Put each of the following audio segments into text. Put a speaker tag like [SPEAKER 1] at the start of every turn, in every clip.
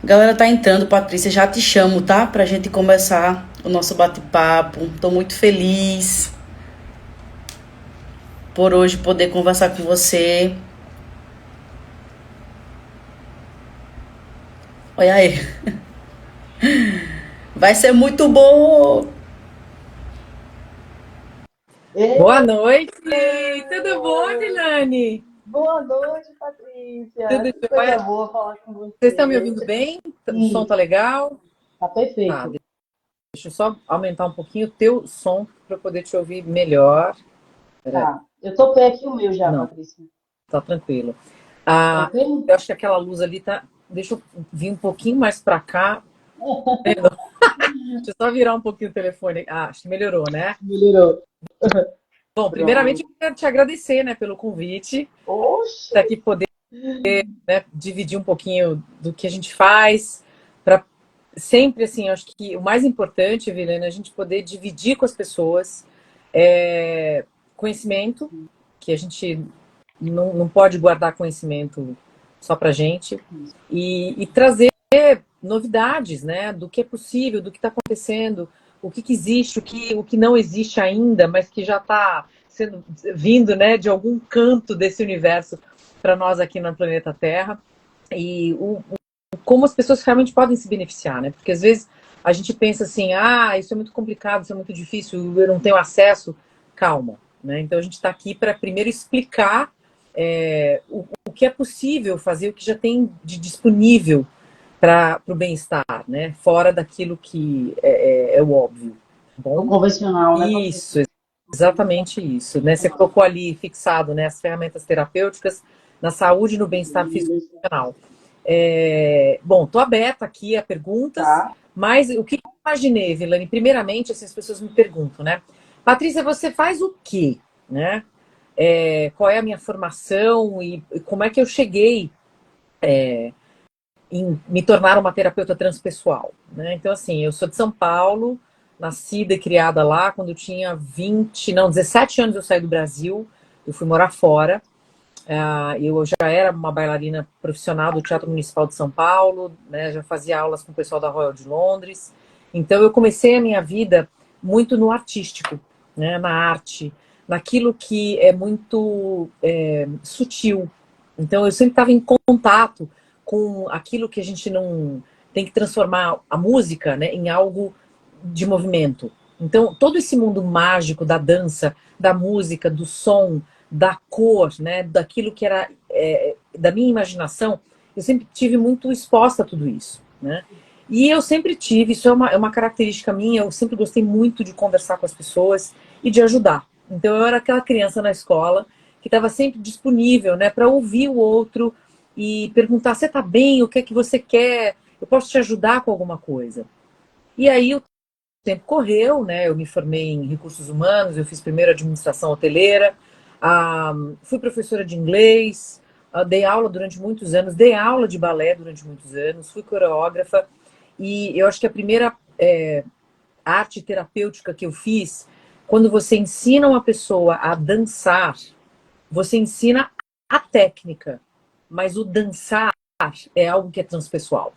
[SPEAKER 1] A galera tá entrando, Patrícia, já te chamo, tá? Pra gente começar o nosso bate-papo. Tô muito feliz por hoje poder conversar com você. Olha aí, vai ser muito bom!
[SPEAKER 2] Boa
[SPEAKER 3] Ei,
[SPEAKER 2] noite! Tudo bom, Dilane?
[SPEAKER 3] boa noite, Patrícia.
[SPEAKER 2] Tudo
[SPEAKER 3] Que coisa
[SPEAKER 2] jóia?
[SPEAKER 3] boa falar com
[SPEAKER 2] Vocês estão me
[SPEAKER 3] você.
[SPEAKER 2] ouvindo bem? O som tá
[SPEAKER 3] Isso,
[SPEAKER 2] legal?
[SPEAKER 3] tá
[SPEAKER 2] Tá,
[SPEAKER 3] perfeito.
[SPEAKER 2] deixa eu só aumentar um pouquinho o teu som para eu poder te ouvir melhor. Peraí.
[SPEAKER 3] Tá. Eu topei aqui o meu já,
[SPEAKER 2] Não,
[SPEAKER 3] Patrícia.
[SPEAKER 2] tá tranquilo. Ah,
[SPEAKER 3] Tranquilo?
[SPEAKER 2] eu acho que aquela luz ali tá. Deixa eu vir um pouquinho mais para cá. Deixa eu só virar um pouquinho o telefone. Ah, acho que melhorou, né?
[SPEAKER 3] Melhorou.
[SPEAKER 2] Bom, primeiramente
[SPEAKER 3] Pronto.
[SPEAKER 2] eu quero te agradecer, né, pelo convite,
[SPEAKER 3] Oxe,
[SPEAKER 2] estar aqui poder, né, dividir um pouquinho do que a gente faz, para sempre, assim, eu acho que o mais importante, Vilena, é a gente poder dividir com as pessoas conhecimento, que a gente não pode guardar conhecimento só pra gente, e trazer novidades, né, do que é possível, do que está acontecendo, que existe, o que não existe ainda, mas que já está sendo vindo, né, de algum canto desse universo para nós aqui no planeta Terra. E como as pessoas realmente podem se beneficiar, né? Porque às vezes a gente pensa assim, ah, isso é muito complicado, isso é muito difícil, eu não tenho acesso. Calma, né? Então a gente está aqui para primeiro explicar o que é possível fazer, o que já tem de disponível para o bem-estar, né? Fora daquilo que é o óbvio. Tá
[SPEAKER 3] o
[SPEAKER 2] bom,
[SPEAKER 3] convencional, né,
[SPEAKER 2] isso,
[SPEAKER 3] Patrícia?
[SPEAKER 2] exatamente isso, né? Você colocou ali fixado, né, as ferramentas terapêuticas na saúde e no bem-estar físico e emocional. Bom, estou aberta aqui a perguntas,
[SPEAKER 3] Tá.
[SPEAKER 2] mas o que eu imaginei, Vilane? Primeiramente, assim, as pessoas me perguntam, né? Patrícia, você faz o quê? Né? Qual é a minha formação e como é que eu cheguei em me tornar uma terapeuta transpessoal? Né? Então, assim, eu sou de São Paulo, nascida e criada lá. Quando eu tinha 20, não, 17 anos eu saí do Brasil, eu fui morar fora. Eu já era uma bailarina profissional do Teatro Municipal de São Paulo, né, já fazia aulas com o pessoal da Royal de Londres. Então eu comecei a minha vida muito no artístico, né, na arte, naquilo que é muito sutil. Então eu sempre estava em contato com aquilo que a gente não tem que transformar a música, né, em algo de movimento. Então todo esse mundo mágico da dança, da música, do som, da cor, né, daquilo que era da minha imaginação, eu sempre tive muito exposta a tudo isso, né? E eu sempre tive, isso é uma característica minha, eu sempre gostei muito de conversar com as pessoas e de ajudar. Então eu era aquela criança na escola que estava sempre disponível, né, para ouvir o outro e perguntar: você está bem? O que é que você quer? Eu posso te ajudar com alguma coisa? E aí o tempo correu, né? Eu me formei em recursos humanos, eu fiz primeiro administração hoteleira, ah, fui professora de inglês, dei aula durante muitos anos, dei aula de balé durante muitos anos, fui coreógrafa e eu acho que a primeira arte terapêutica que eu fiz, quando você ensina uma pessoa a dançar, você ensina a técnica, mas o dançar é algo que é transpessoal.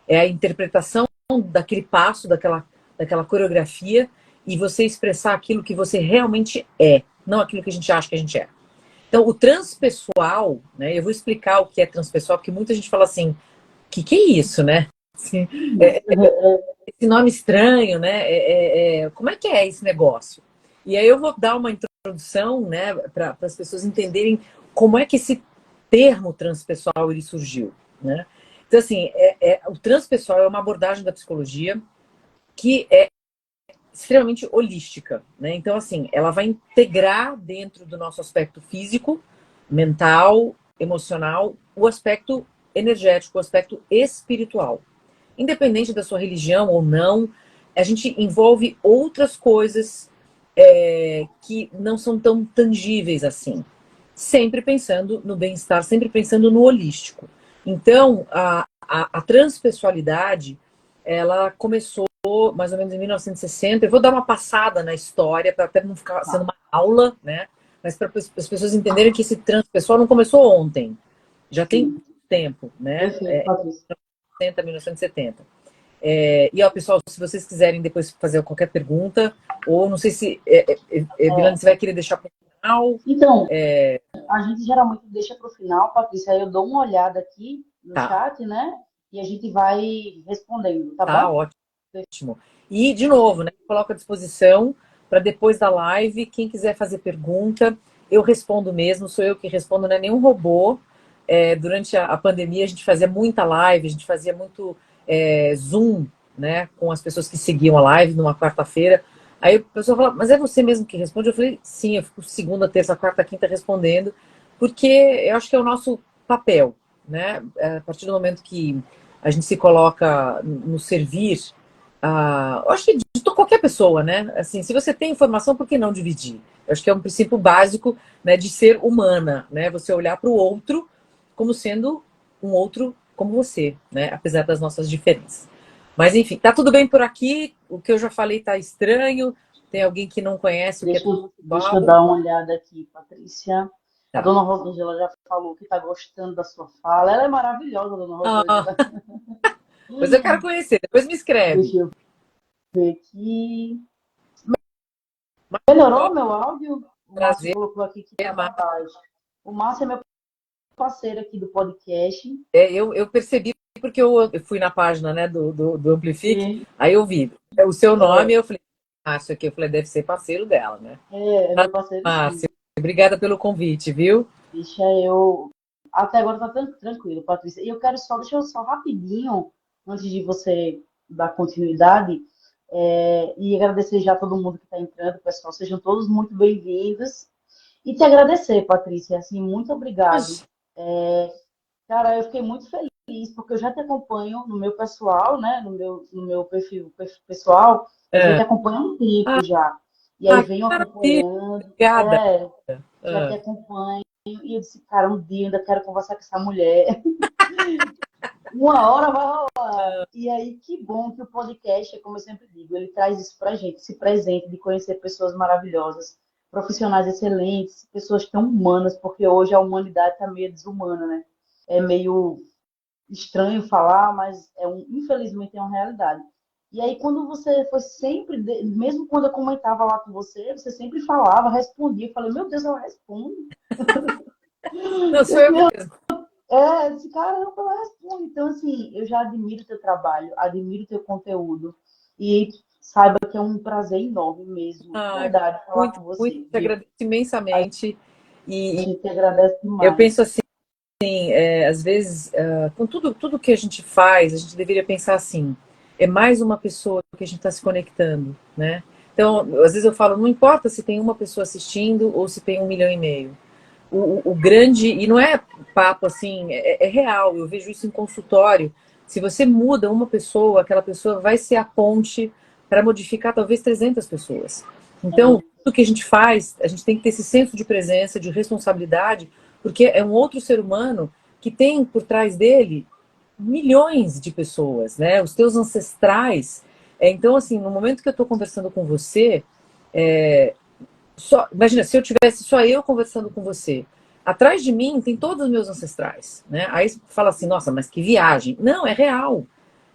[SPEAKER 2] É a interpretação daquele passo, daquela coreografia, e você expressar aquilo que você realmente é, não aquilo que a gente acha que a gente é. Então, o transpessoal, né? Eu vou explicar o que é transpessoal, porque muita gente fala assim, que é isso, né? Assim, é, esse nome estranho, né? Como é que é esse negócio? E aí eu vou dar uma introdução, né, para as pessoas entenderem como é que esse termo transpessoal ele surgiu, né? Então, assim, o transpessoal é uma abordagem da psicologia que é extremamente holística, né? Então, assim, ela vai integrar dentro do nosso aspecto físico, mental, emocional, o aspecto energético, o aspecto espiritual. Independente da sua religião ou não, a gente envolve outras coisas que não são tão tangíveis assim. Sempre pensando no bem-estar, sempre pensando no holístico. Então, a transpessoalidade, ela começou mais ou menos em 1960. Eu vou dar uma passada na história, para até não ficar sendo
[SPEAKER 3] Tá.
[SPEAKER 2] uma aula, né? Mas para as pessoas entenderem que esse transpessoal não começou ontem, já tem
[SPEAKER 3] Sim.
[SPEAKER 2] tempo, né?
[SPEAKER 3] Perfeito, Patrícia.
[SPEAKER 2] 1960, 1970. E, ó, pessoal, se vocês quiserem depois fazer qualquer pergunta, ou não sei se, Vilane, você vai querer deixar para o final?
[SPEAKER 3] Então, a gente geralmente deixa para o final, Patrícia, aí eu dou uma olhada aqui no
[SPEAKER 2] Tá,
[SPEAKER 3] chat, né? E a gente vai respondendo, tá
[SPEAKER 2] tá,
[SPEAKER 3] bom?
[SPEAKER 2] ótimo. E, de novo, né, coloco à disposição para depois da live, quem quiser fazer pergunta, eu respondo mesmo, sou eu que respondo, não é nenhum robô. Durante a pandemia, a gente fazia muita live, a gente fazia muito Zoom, né, com as pessoas que seguiam a live numa quarta-feira. Aí a pessoa fala, mas é você mesmo que responde? Eu falei, sim, eu fico segunda, terça, quarta, quinta respondendo, porque eu acho que é o nosso papel, né? A partir do momento que a gente se coloca no servir, eu acho que de qualquer pessoa, né? Assim, se você tem informação, por que não dividir? Eu acho que é um princípio básico, né, de ser humana, né? Você olhar para o outro como sendo um outro como você, né? Apesar das nossas diferenças. Mas enfim, tá tudo bem por aqui. O que eu já falei tá estranho. Tem alguém que não conhece o que é
[SPEAKER 3] Deixa eu
[SPEAKER 2] pessoal?
[SPEAKER 3] dar uma olhada aqui, Patrícia. A
[SPEAKER 2] Tá.
[SPEAKER 3] dona Rosângela já falou que está gostando da sua fala. Ela é maravilhosa, dona
[SPEAKER 2] Ah,
[SPEAKER 3] Rosângela.
[SPEAKER 2] pois eu quero conhecer. Depois me escreve.
[SPEAKER 3] Deixa eu ver aqui. Melhorou meu áudio? O Márcio
[SPEAKER 2] Prazer,
[SPEAKER 3] colocou aqui que estava
[SPEAKER 2] Marcos.
[SPEAKER 3] baixo. O Márcio é meu parceiro aqui do podcast.
[SPEAKER 2] Eu percebi porque eu fui na página, né, do Amplifique,
[SPEAKER 3] E,
[SPEAKER 2] aí eu vi o seu nome,
[SPEAKER 3] é,
[SPEAKER 2] eu falei, isso aqui, eu falei, deve ser parceiro dela, né?
[SPEAKER 3] é meu parceiro, sim.
[SPEAKER 2] Márcio, obrigada pelo convite, viu?
[SPEAKER 3] Deixa eu. Até agora tá tranquilo, Patrícia. E eu quero só, deixa eu só rapidinho, antes de você dar continuidade, e agradecer já a todo mundo que está entrando, pessoal. Sejam todos muito bem-vindos. E te agradecer, Patrícia, assim, muito obrigado.
[SPEAKER 2] Mas,
[SPEAKER 3] Cara, eu fiquei muito feliz, porque eu já te acompanho no meu pessoal, né? No meu perfil pessoal, eu já te
[SPEAKER 2] é,
[SPEAKER 3] acompanho há um tempo já. E aí
[SPEAKER 2] que
[SPEAKER 3] venho
[SPEAKER 2] maravilha,
[SPEAKER 3] acompanhando,
[SPEAKER 2] obrigada.
[SPEAKER 3] já te
[SPEAKER 2] Ah,
[SPEAKER 3] acompanho. E eu disse, cara, um dia eu ainda quero conversar com essa mulher. Uma hora vai rolar. E aí, que bom que o podcast, como eu sempre digo, ele traz isso pra gente, esse presente de conhecer pessoas maravilhosas, profissionais excelentes, pessoas tão humanas, porque hoje a humanidade está meio desumana, né? É meio estranho falar, mas infelizmente é uma realidade. E aí, quando você foi sempre, mesmo quando eu comentava lá com você, você sempre falava, respondia. Eu falei, meu Deus, ela responde.
[SPEAKER 2] não, sou eu mesmo.
[SPEAKER 3] Esse caramba, ela responde. Então, assim, eu já admiro o teu trabalho, admiro o teu conteúdo. E saiba que é um prazer enorme mesmo, de
[SPEAKER 2] Ai,
[SPEAKER 3] verdade, falar
[SPEAKER 2] muito,
[SPEAKER 3] com
[SPEAKER 2] muito,
[SPEAKER 3] você,
[SPEAKER 2] te
[SPEAKER 3] viu?
[SPEAKER 2] agradeço
[SPEAKER 3] A
[SPEAKER 2] imensamente. E
[SPEAKER 3] gente agradece
[SPEAKER 2] eu
[SPEAKER 3] demais.
[SPEAKER 2] penso assim, às vezes, com tudo que a gente faz, a gente deveria pensar assim, é mais uma pessoa que a gente está se conectando, né? Então, às vezes eu falo, não importa se tem uma pessoa assistindo ou se tem 1,5 milhão. O grande, e não é papo assim, é real, eu vejo isso em consultório. Se você muda uma pessoa, aquela pessoa vai ser a ponte para modificar talvez 300 pessoas. Então, tudo que a gente faz, a gente tem que ter esse senso de presença, de responsabilidade, porque é um outro ser humano que tem por trás dele milhões de pessoas, né? Os teus ancestrais. Então, assim, no momento que eu estou conversando com você, é, imagina, se eu tivesse só eu conversando com você, atrás de mim tem todos os meus ancestrais, né? Aí você fala assim, nossa, mas que viagem. Não, é real,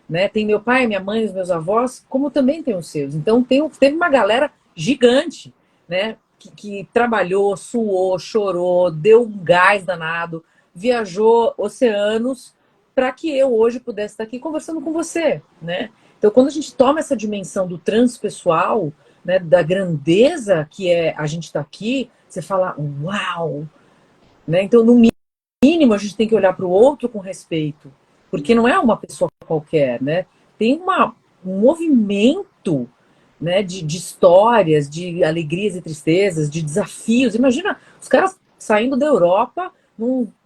[SPEAKER 2] né? Tem meu pai, minha mãe, os meus avós, como também tem os seus. Então teve uma galera gigante, né? Que trabalhou, suou, chorou, deu um gás danado, viajou oceanos para que eu hoje pudesse estar aqui conversando com você, né? Então, quando a gente toma essa dimensão do transpessoal, né, da grandeza que é a gente estar aqui, você fala, uau! Né? Então, no mínimo, a gente tem que olhar para o outro com respeito, porque não é uma pessoa qualquer, né? Tem um movimento, né, de histórias, de alegrias e tristezas, de desafios. Imagina os caras saindo da Europa,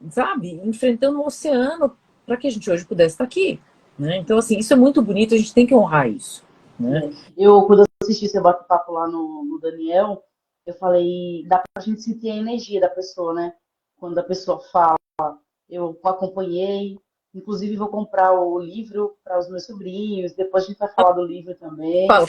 [SPEAKER 2] sabe, enfrentando um oceano para que a gente hoje pudesse estar aqui. Né? Então, assim, isso é muito bonito, a gente tem que honrar isso. Né?
[SPEAKER 3] Quando eu assisti seu bate-papo lá no Daniel, eu falei, dá pra gente sentir a energia da pessoa, né? Quando a pessoa fala, eu acompanhei, inclusive vou comprar o livro para os meus sobrinhos, depois a gente vai falar do livro também.
[SPEAKER 2] Fala,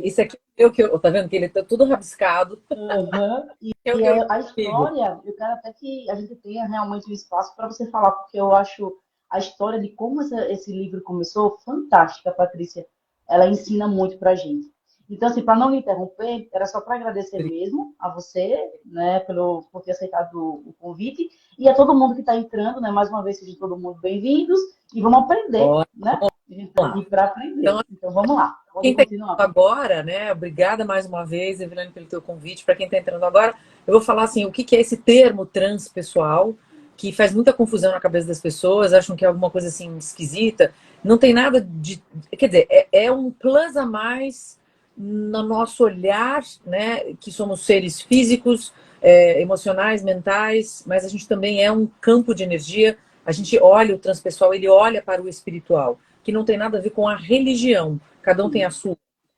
[SPEAKER 2] esse aqui é o que eu, tá vendo que ele tá tudo rabiscado.
[SPEAKER 3] Uhum. E,
[SPEAKER 2] Eu,
[SPEAKER 3] e
[SPEAKER 2] eu
[SPEAKER 3] a
[SPEAKER 2] digo,
[SPEAKER 3] história, eu quero até que a gente tenha realmente um espaço para você falar, porque eu acho a história de como esse livro começou, fantástica, Patrícia. Ela ensina muito pra gente. Então, assim, para não lhe interromper, era só para agradecer mesmo a você, né, por ter aceitado o convite, e a todo mundo que está entrando, né, mais uma vez, sejam todo mundo bem-vindos, e vamos aprender, né? A gente está aqui para aprender. Então, vamos lá, pode
[SPEAKER 2] Quem está
[SPEAKER 3] continuar.
[SPEAKER 2] agora, né? Obrigada mais uma vez, Evelane, pelo teu convite. Para quem está entrando agora, eu vou falar assim, o que é esse termo transpessoal, que faz muita confusão na cabeça das pessoas, acham que é alguma coisa assim esquisita. Não tem nada de. Quer dizer, é um plus a mais no nosso olhar, né? Que somos seres físicos, emocionais, mentais, mas a gente também é um campo de energia. A gente olha o transpessoal, ele olha para o espiritual, que não tem nada a ver com a religião. Cada um tem a sua.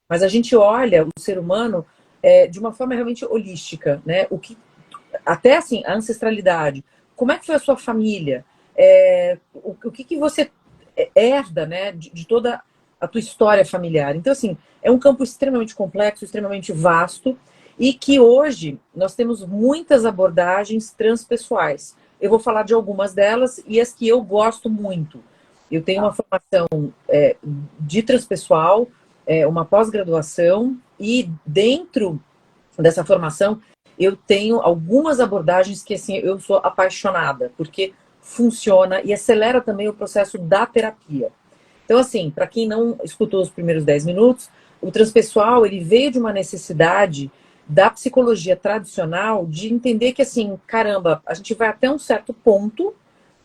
[SPEAKER 2] Mas a gente olha o ser humano de uma forma realmente holística, né? Até assim, a ancestralidade. Como é que foi a sua família? O que você herda, né? De toda a tua história familiar. Então, assim, é um campo extremamente complexo, extremamente vasto, e que hoje nós temos muitas abordagens transpessoais. Eu vou falar de algumas delas e as que eu gosto muito. Eu tenho uma formação de transpessoal, uma pós-graduação, e dentro dessa formação eu tenho algumas abordagens que assim eu sou apaixonada, porque funciona e acelera também o processo da terapia. Então, assim, para quem não escutou os primeiros 10 minutos, o transpessoal ele veio de uma necessidade da psicologia tradicional de entender que, assim, caramba, a gente vai até um certo ponto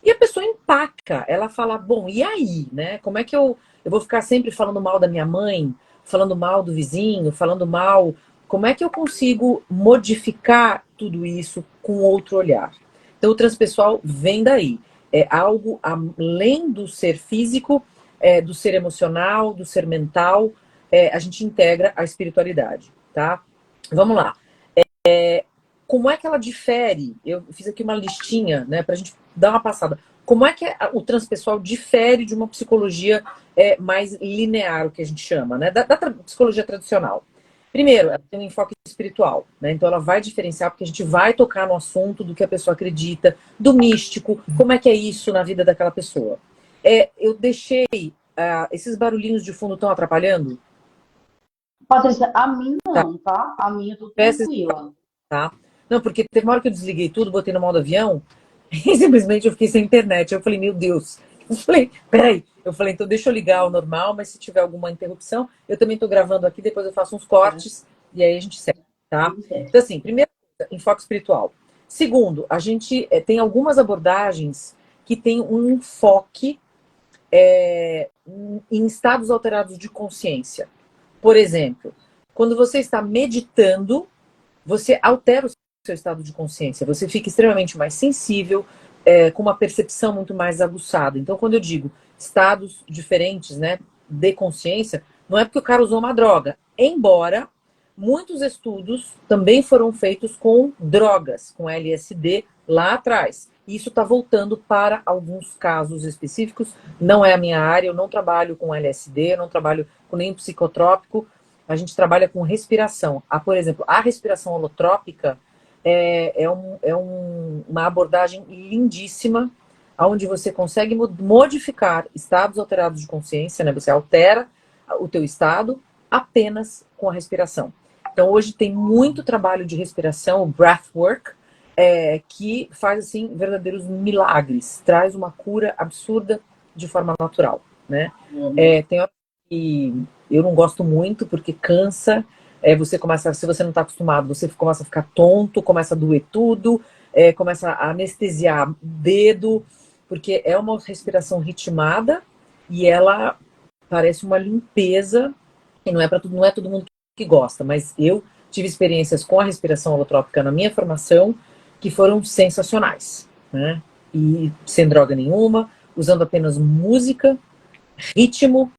[SPEAKER 2] e a pessoa empaca. Ela fala, bom, e aí, né? Como é que eu vou ficar sempre falando mal da minha mãe, falando mal do vizinho, falando mal? Como é que eu consigo modificar tudo isso com outro olhar? Então, o transpessoal vem daí. É algo além do ser físico, do ser emocional, do ser mental, a gente integra a espiritualidade, tá? Vamos lá. Como é que ela difere? Eu fiz aqui uma listinha, né, para a gente dar uma passada. Como é que o transpessoal difere de uma psicologia mais linear, o que a gente chama, né, da psicologia tradicional? Primeiro, ela tem um enfoque espiritual, né? Então ela vai diferenciar, porque a gente vai tocar no assunto do que a pessoa acredita, do místico, como é que é isso na vida daquela pessoa. Eu deixei. Esses barulhinhos de fundo estão atrapalhando?
[SPEAKER 3] Patrícia, a mim não, tá? A minha eu tô tranquila.
[SPEAKER 2] Tá? Não, porque teve uma hora que eu desliguei tudo, botei no modo avião e simplesmente eu fiquei sem internet. Eu falei, meu Deus. Eu falei, peraí. Eu falei, então deixa eu ligar ao normal, mas se tiver alguma interrupção, eu também tô gravando aqui, depois eu faço uns cortes e aí a gente segue, tá? Então, assim, primeiro, enfoque espiritual. Segundo, a gente tem algumas abordagens que tem um enfoque em estados alterados de consciência. Por exemplo, quando você está meditando, você altera o seu estado de consciência, você fica extremamente mais sensível, com uma percepção muito mais aguçada. Então, quando eu digo estados diferentes, né, de consciência, não é porque o cara usou uma droga, embora muitos estudos também foram feitos com drogas, com LSD lá atrás. Isso está voltando para alguns casos específicos. Não é a minha área, eu não trabalho com LSD, eu não trabalho com nenhum psicotrópico. A gente trabalha com respiração. Por exemplo, a respiração holotrópica uma abordagem lindíssima, onde você consegue modificar estados alterados de consciência, né? Você altera o teu estado apenas com a respiração. Então, hoje tem muito trabalho de respiração, o breathwork, que faz, assim, verdadeiros milagres. Traz uma cura absurda de forma natural, né? Tem hora que eu não gosto muito, porque cansa. Você começa, se você não está acostumado, você começa a ficar tonto, começa a doer tudo, começa a anestesiar o dedo, porque é uma respiração ritmada e ela parece uma limpeza, e não é todo mundo que gosta, mas eu tive experiências com a respiração holotrópica na minha formação que foram sensacionais, né? E sem droga nenhuma, usando apenas música, ritmo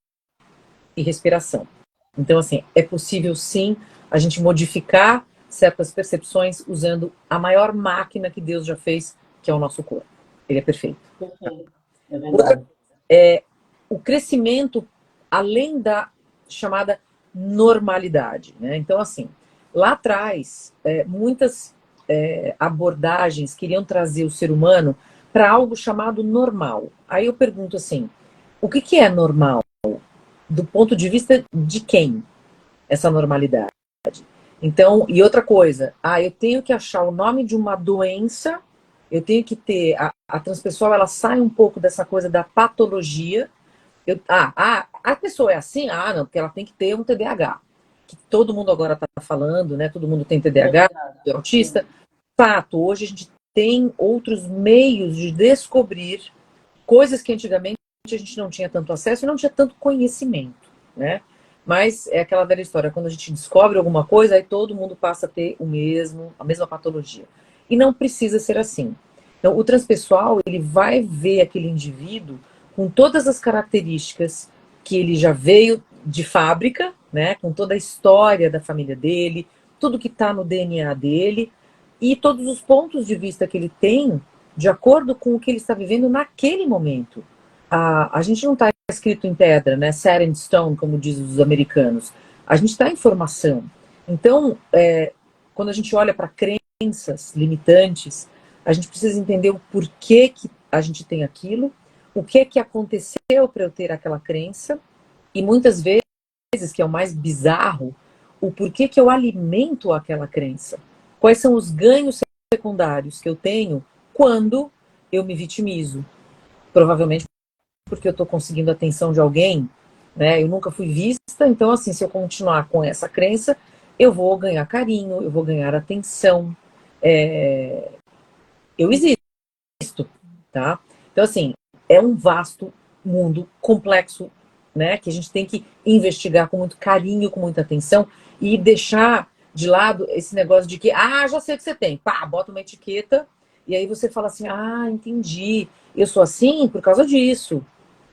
[SPEAKER 2] e respiração. Então, assim, é possível sim a gente modificar certas percepções usando a maior máquina que Deus já fez, que é o nosso corpo. Ele é perfeito.
[SPEAKER 3] É verdade.
[SPEAKER 2] O crescimento além da chamada normalidade, né? Então, assim, lá atrás, muitas abordagens queriam trazer o ser humano para algo chamado normal. Aí eu pergunto assim, o que que é normal? Do ponto de vista de quem? Essa normalidade. Então, e outra coisa, eu tenho que achar o nome de uma doença, eu tenho que ter, a transpessoal, ela sai um pouco dessa coisa da patologia. A pessoa é assim? Não, porque ela tem que ter um TDAH. Que todo mundo agora está falando, né? Todo mundo tem TDAH, é autista. Fato, hoje a gente tem outros meios de descobrir coisas que antigamente a gente não tinha tanto acesso e não tinha tanto conhecimento, né? Mas é aquela velha história, quando a gente descobre alguma coisa, aí todo mundo passa a ter a mesma patologia. E não precisa ser assim. Então, o transpessoal, ele vai ver aquele indivíduo com todas as características que ele já veio de fábrica, né? Com toda a história da família dele, tudo que está no DNA dele, e todos os pontos de vista que ele tem de acordo com o que ele está vivendo naquele momento. A gente não está escrito em pedra, né? Set in stone, como dizem os americanos. A gente está em formação. Então, quando a gente olha para crenças limitantes, a gente precisa entender o porquê que a gente tem aquilo, o que é que aconteceu para eu ter aquela crença, e muitas vezes, que é o mais bizarro, o porquê que eu alimento aquela crença. Quais são os ganhos secundários que eu tenho quando eu me vitimizo? Provavelmente porque eu estou conseguindo a atenção de alguém, né? Eu nunca fui vista, então assim, se eu continuar com essa crença, eu vou ganhar carinho, eu vou ganhar atenção. Eu existo, tá? Então assim, é um vasto mundo complexo, né? Que a gente tem que investigar com muito carinho, com muita atenção e deixar de lado esse negócio de que, já sei o que você tem. Pá, bota uma etiqueta e aí você fala assim, entendi. Eu sou assim por causa disso.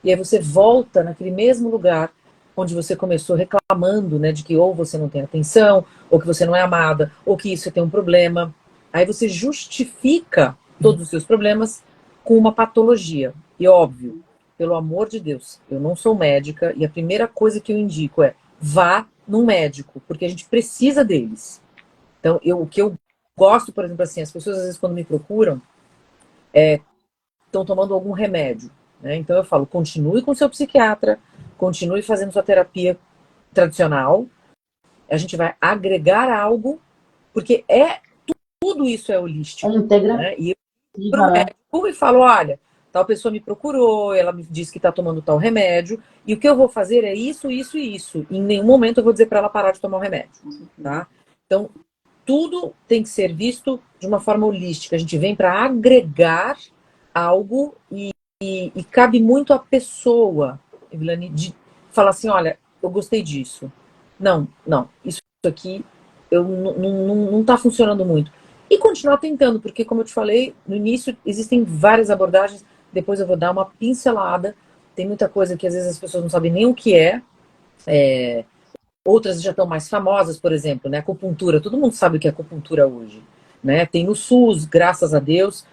[SPEAKER 2] E aí você volta naquele mesmo lugar onde você começou reclamando, né, de que ou você não tem atenção, ou que você não é amada, ou que isso tem um problema. Aí você justifica todos os seus problemas com uma patologia. E óbvio, pelo amor de Deus, eu não sou médica e a primeira coisa que eu indico é vá num médico, porque a gente precisa deles. Então, o que eu gosto, por exemplo, assim, as pessoas às vezes quando me procuram, estão tomando algum remédio, né? Então eu falo, continue com seu psiquiatra, continue fazendo sua terapia tradicional, a gente vai agregar algo, porque tudo isso é holístico. Né? E eu vou pro médico e falo, olha, tal pessoa me procurou, ela me disse que está tomando tal remédio, e o que eu vou fazer é isso, isso e isso. Em nenhum momento eu vou dizer para ela parar de tomar o remédio. Tá? Então, tudo tem que ser visto de uma forma holística. A gente vem para agregar algo e cabe muito à pessoa, Evilane, de falar assim, olha, eu gostei disso. Não, isso aqui não está funcionando muito. E continuar tentando, porque como eu te falei, no início existem várias abordagens, depois eu vou dar uma pincelada. Tem muita coisa que às vezes as pessoas não sabem nem o que é. Outras já estão mais famosas, por exemplo, né? Acupuntura. Todo mundo sabe o que é acupuntura hoje. Né? Tem no SUS, graças a Deus.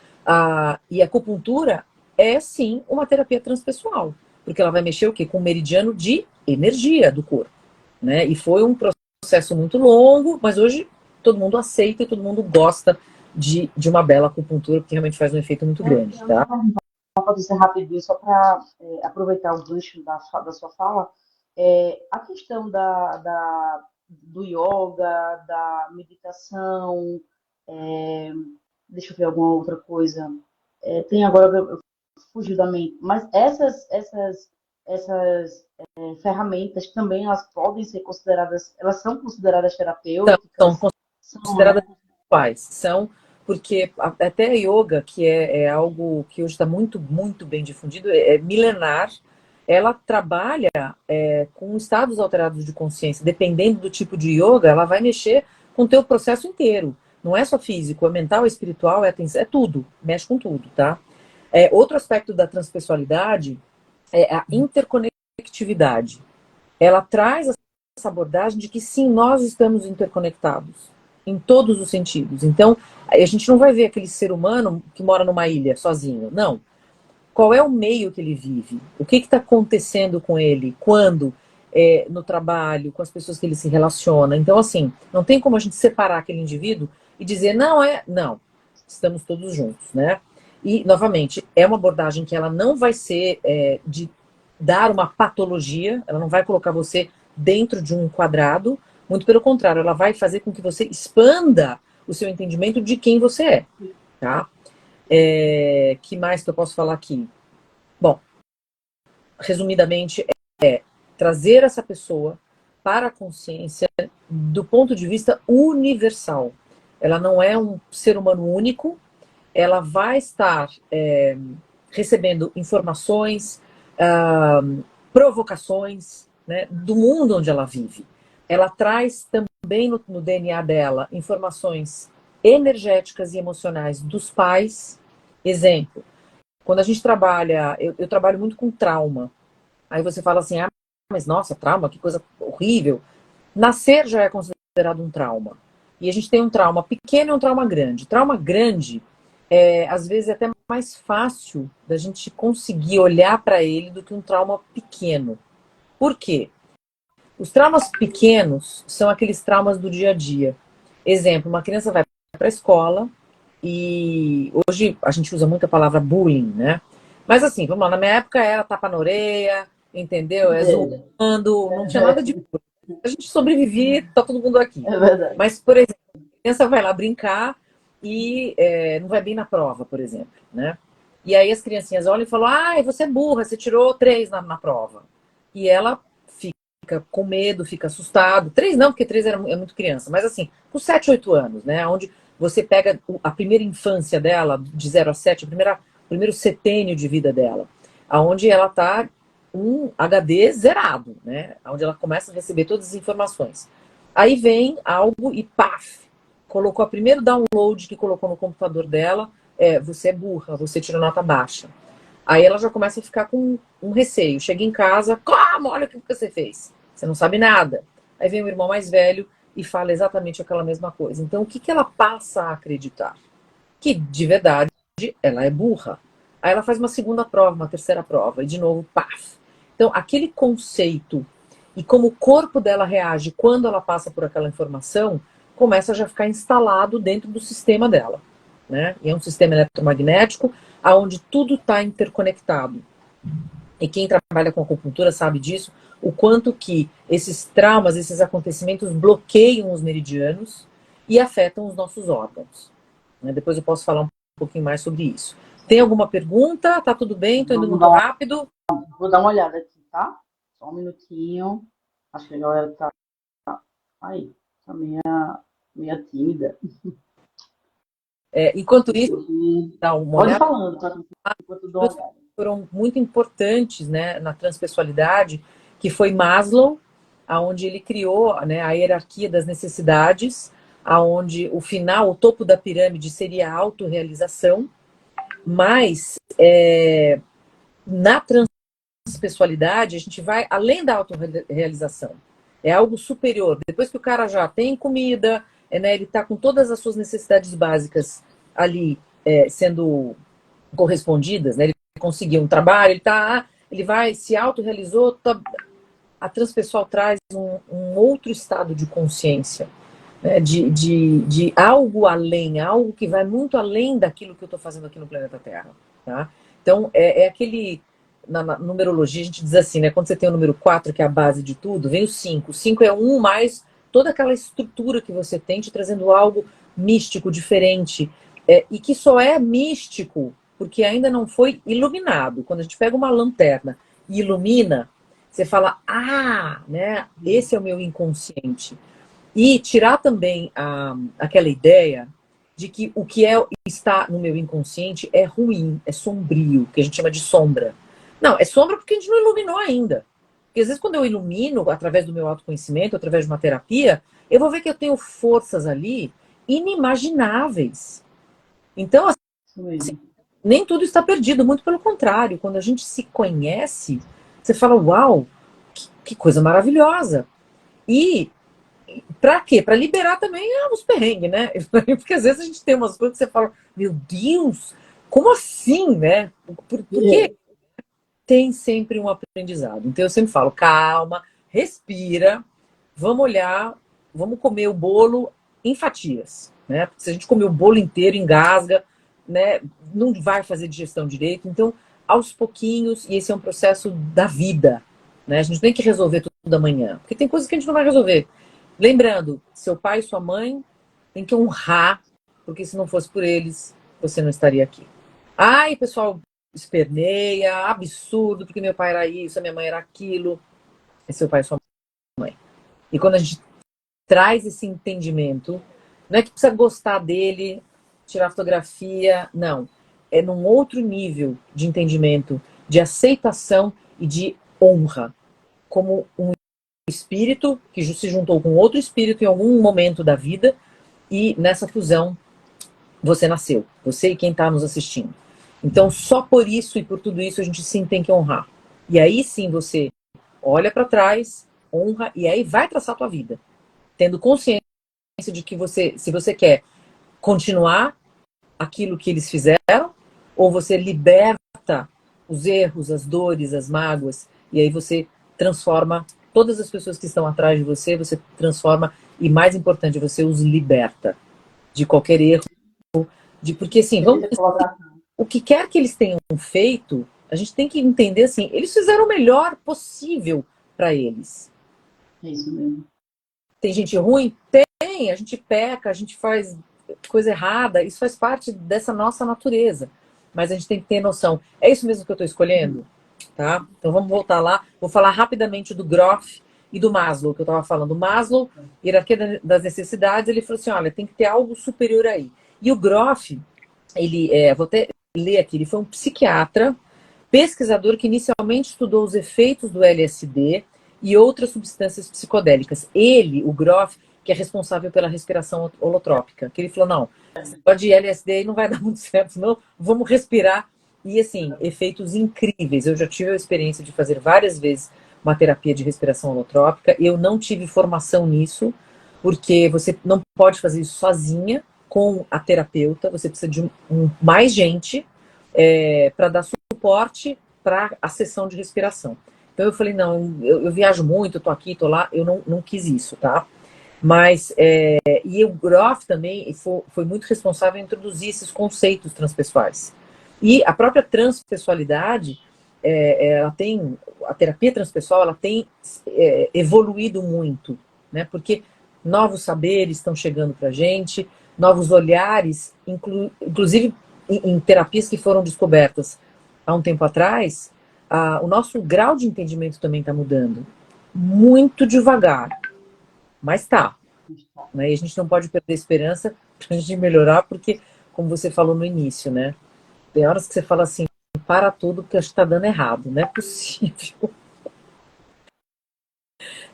[SPEAKER 2] E a acupuntura é, sim, uma terapia transpessoal. Porque ela vai mexer o quê? Com o meridiano de energia do corpo. Né? E foi um processo muito longo, mas hoje todo mundo aceita e todo mundo gosta de uma bela acupuntura, porque realmente faz um efeito muito grande. Tá?
[SPEAKER 3] Pode ser rapidinho, só para aproveitar o gancho da sua fala. A questão do yoga, da meditação, deixa eu ver alguma outra coisa. Tem agora, fugiu da mente, mas essas ferramentas também elas podem ser consideradas, elas são consideradas terapêuticas?
[SPEAKER 2] São consideradas quais? São, porque até a yoga, que é algo que hoje está muito, muito bem difundido, é milenar, ela trabalha com estados alterados de consciência. Dependendo do tipo de yoga, ela vai mexer com o teu processo inteiro. Não é só físico, é mental, é espiritual, é atenção, é tudo. Mexe com tudo, tá? Outro aspecto da transpessoalidade é a interconectividade. Ela traz essa abordagem de que sim, nós estamos interconectados em todos os sentidos. Então, a gente não vai ver aquele ser humano que mora numa ilha sozinho, não. Qual é o meio que ele vive? O que está acontecendo com ele? Quando? No trabalho, com as pessoas que ele se relaciona. Então, assim, não tem como a gente separar aquele indivíduo e dizer, não, estamos todos juntos, né? E, novamente, é uma abordagem que ela não vai ser de dar uma patologia, ela não vai colocar você dentro de um quadrado, muito pelo contrário, ela vai fazer com que você expanda o seu entendimento de quem você é, tá? Que mais que eu posso falar aqui? Bom, resumidamente, trazer essa pessoa para a consciência do ponto de vista universal. Ela não é um ser humano único, ela vai estar recebendo informações, provocações, né, do mundo onde ela vive. Ela traz também no DNA dela informações energéticas e emocionais dos pais. Exemplo, quando a gente trabalha, eu trabalho muito com trauma. Aí você fala assim, mas nossa, trauma, que coisa horrível. Nascer já é considerado um trauma. E a gente tem um trauma pequeno e um trauma grande. Trauma grande, às vezes, é até mais fácil da gente conseguir olhar para ele do que um trauma pequeno. Por quê? Os traumas pequenos são aqueles traumas do dia a dia. Exemplo, uma criança vai para a escola e hoje a gente usa muito a palavra bullying, né? Mas assim, vamos lá, na minha época era tapa na orelha, entendeu? Zoando, não tinha nada de bullying. A gente sobrevivia, tá todo mundo aqui.
[SPEAKER 3] É verdade.
[SPEAKER 2] Mas, por exemplo, a criança vai lá brincar e não vai bem na prova, por exemplo, né? E aí as criancinhas olham e falam, você é burra, você tirou 3 na prova. E ela fica com medo, fica assustado. 3 não, porque 3 é muito criança. Mas assim, com 7, 8 anos, né? Onde você pega a primeira infância dela, de 0 a 7, o primeiro setênio de vida dela. Onde ela tá um HD zerado, né? Onde ela começa a receber todas as informações. Aí vem algo e paf! Colocou o primeiro download que colocou no computador dela, você é burra, você tirou nota baixa. Aí ela já começa a ficar com um receio. Chega em casa, como? Olha o que você fez. Você não sabe nada. Aí vem o irmão mais velho e fala exatamente aquela mesma coisa. Então, o que ela passa a acreditar? Que, de verdade, ela é burra. Aí ela faz uma segunda prova, uma terceira prova, e de novo, paf. Então, aquele conceito e como o corpo dela reage quando ela passa por aquela informação, começa a já ficar instalado dentro do sistema dela, né? E é um sistema eletromagnético onde tudo está interconectado. E quem trabalha com acupuntura sabe disso, o quanto que esses traumas, esses acontecimentos bloqueiam os meridianos e afetam os nossos órgãos. Depois eu posso falar um pouquinho mais sobre isso. Tem alguma pergunta? Tá tudo bem? Estou indo muito rápido?
[SPEAKER 3] Vou dar uma olhada aqui, tá? Só um minutinho. Acho que a galera tá aí. Tá meia tímida.
[SPEAKER 2] Enquanto isso, dá uma
[SPEAKER 3] Pode ir
[SPEAKER 2] olhada.
[SPEAKER 3] falando, tá? Enquanto eu dou uma olhada.
[SPEAKER 2] Foram muito importantes, né, na transpessoalidade, que foi Maslow, aonde ele criou, né, a hierarquia das necessidades, aonde o final, o topo da pirâmide seria a autorrealização, mas na transpessoalidade a gente vai além da autorrealização. É algo superior. Depois que o cara já tem comida, né, ele está com todas as suas necessidades básicas ali sendo correspondidas, né? Ele conseguiu um trabalho, ele vai, se autorrealizou, a transpessoal traz um outro estado de consciência, né? De algo além, algo que vai muito além daquilo que eu estou fazendo aqui no planeta Terra. Tá? Então, aquele... Na numerologia, a gente diz assim, né? Quando você tem o número 4, que é a base de tudo, vem o 5. O 5 é 1 mais toda aquela estrutura que você tem, te trazendo algo místico, diferente, e que só é místico porque ainda não foi iluminado. Quando a gente pega uma lanterna e ilumina, você fala, né? Esse é o meu inconsciente. E tirar também aquela ideia de que o que está no meu inconsciente é ruim, é sombrio, que a gente chama de sombra. Não, é sombra porque a gente não iluminou ainda. Porque às vezes quando eu ilumino, através do meu autoconhecimento, através de uma terapia, eu vou ver que eu tenho forças ali inimagináveis. Então, assim, nem tudo está perdido, muito pelo contrário. Quando a gente se conhece, você fala, uau, que coisa maravilhosa. E pra quê? Pra liberar também os perrengues, né? Porque às vezes a gente tem umas coisas que você fala, meu Deus, como assim, né? Por quê? Tem sempre um aprendizado. Então eu sempre falo, calma, respira, vamos olhar, vamos comer o bolo em fatias, né? Porque se a gente comer o bolo inteiro, engasga, né, não vai fazer digestão direito. Então, aos pouquinhos, e esse é um processo da vida, né? A gente não tem que resolver tudo amanhã, porque tem coisas que a gente não vai resolver. Lembrando, seu pai e sua mãe tem que honrar, porque se não fosse por eles, você não estaria aqui. Ai, pessoal esperneia, absurdo, porque meu pai era isso, a minha mãe era aquilo. É seu pai e sua mãe. E quando a gente traz esse entendimento, não é que precisa gostar dele, tirar fotografia, não. É num outro nível de entendimento, de aceitação e de honra. Como um espírito que se juntou com outro espírito em algum momento da vida e nessa fusão você nasceu. Você e quem está nos assistindo. Então, só por isso e por tudo isso a gente sim tem que honrar. E aí sim você olha para trás, honra e aí vai traçar a tua vida. Tendo consciência de que você, se você quer continuar aquilo que eles fizeram, ou você liberta os erros, as dores, as mágoas, e aí você transforma todas as pessoas que estão atrás de você, você transforma, e mais importante, você os liberta de qualquer erro, porque assim, o que quer que eles tenham feito, a gente tem que entender assim, eles fizeram o melhor possível para eles.
[SPEAKER 3] É isso mesmo.
[SPEAKER 2] Tem gente ruim? Tem, a gente peca, a gente faz coisa errada, isso faz parte dessa nossa natureza. Mas a gente tem que ter noção. É isso mesmo que eu estou escolhendo? Tá? Então vamos voltar lá. Vou falar rapidamente do Groff e do Maslow, que eu estava falando. O Maslow, hierarquia das necessidades, ele falou assim, olha, tem que ter algo superior aí. E o Groff, ele, vou até ler aqui, ele foi um psiquiatra, pesquisador que inicialmente estudou os efeitos do LSD e outras substâncias psicodélicas. Ele, o Groff, que é responsável pela respiração holotrópica, que ele falou, não, de LSD não vai dar muito certo, não, vamos respirar. E assim, efeitos incríveis. Eu já tive a experiência de fazer várias vezes uma terapia de respiração holotrópica. Eu não tive formação nisso, porque você não pode fazer isso sozinha com a terapeuta, você precisa de mais gente para dar suporte para a sessão de respiração. Então eu falei, não, eu viajo muito, eu tô aqui, tô lá, eu não quis isso, tá? Mas, e o Groff também foi muito responsável em introduzir esses conceitos transpessoais. E a própria transpessoalidade, ela tem, a terapia transpessoal, ela tem evoluído muito, né? Porque novos saberes estão chegando pra gente, novos olhares, inclusive em terapias que foram descobertas há um tempo atrás, o nosso grau de entendimento também está mudando. Muito devagar, mas tá. Né? E a gente não pode perder a esperança para a gente melhorar, porque, como você falou no início, né? Tem horas que você fala assim, para tudo, porque acho que está dando errado. Não é possível.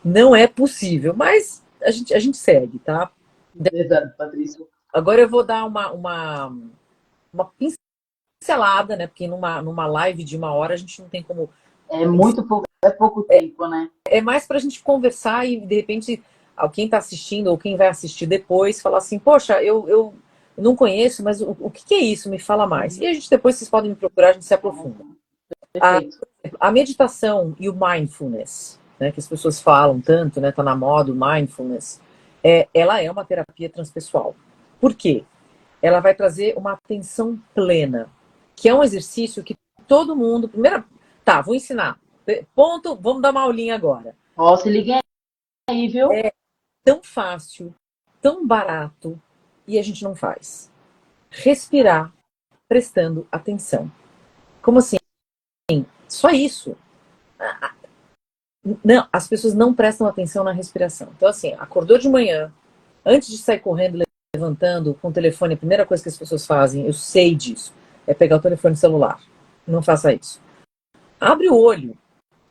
[SPEAKER 2] Não é possível, mas a gente segue, tá?
[SPEAKER 3] Verdade, Patrícia.
[SPEAKER 2] Agora eu vou dar uma pincelada, né? Porque numa live de 1 hora a gente não tem como.
[SPEAKER 3] É pouco tempo, né?
[SPEAKER 2] É mais para a gente conversar e, de repente, quem está assistindo ou quem vai assistir depois falar assim, poxa, eu não conheço, mas o que é isso? Me fala mais. E a gente depois, vocês podem me procurar, a gente se aprofunda. A meditação e o mindfulness, né, que as pessoas falam tanto, né, tá na moda o mindfulness, ela é uma terapia transpessoal. Por quê? Ela vai trazer uma atenção plena, que é um exercício que todo mundo... Tá, vou ensinar. Ponto, vamos dar uma aulinha agora.
[SPEAKER 3] Ó, se liguem aí, viu?
[SPEAKER 2] É tão fácil, tão barato, e a gente não faz. Respirar, prestando atenção. Como assim? Só isso. Não, as pessoas não prestam atenção na respiração. Então, assim, acordou de manhã, antes de sair correndo, levantando com o telefone, a primeira coisa que as pessoas fazem, eu sei disso, é pegar o telefone celular. Não faça isso. Abre o olho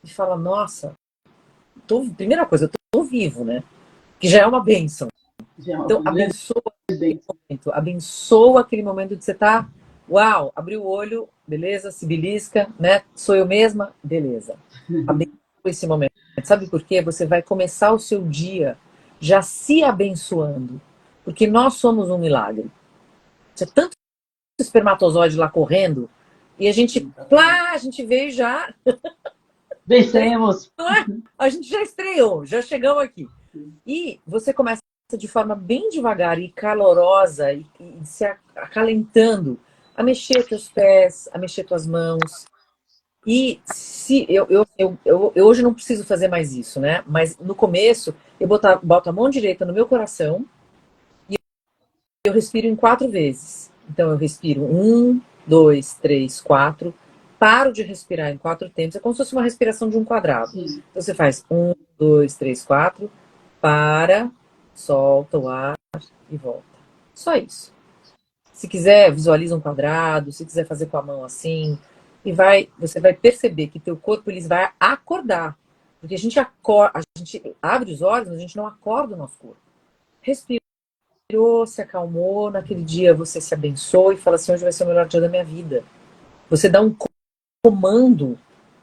[SPEAKER 2] e fala, nossa, primeira coisa, eu tô vivo, né? Que já é uma bênção. Então, abençoa aquele momento de você estar, uau, abriu o olho, beleza, se belisca, né? Sou eu mesma, beleza. Abençoa esse momento. Sabe por quê? Você vai começar o seu dia já se abençoando. Porque nós somos um milagre. Tinha tanto espermatozoide lá correndo, e a gente veio já.
[SPEAKER 3] Vencemos!
[SPEAKER 2] A gente já estreou, já chegamos aqui. E você começa de forma bem devagar e calorosa e se acalentando. a mexer teus pés, a mexer tuas mãos. E se eu hoje não preciso fazer mais isso, né? Mas no começo eu boto a mão direita no meu coração e eu respiro em 4 vezes. Então eu respiro 1, 2, 3, 4. Paro de respirar em 4 tempos. É como se fosse uma respiração de um quadrado.
[SPEAKER 3] Sim.
[SPEAKER 2] Então você faz 1, 2, 3, 4. Para, solta o ar e volta. Só isso. Se quiser, visualiza um quadrado. Se quiser fazer com a mão assim. E você vai perceber que teu corpo ele vai acordar. Porque a gente abre os olhos, mas a gente não acorda o nosso corpo. Respirou, se acalmou, naquele dia você se abençoa e fala assim, hoje vai ser o melhor dia da minha vida. Você dá um comando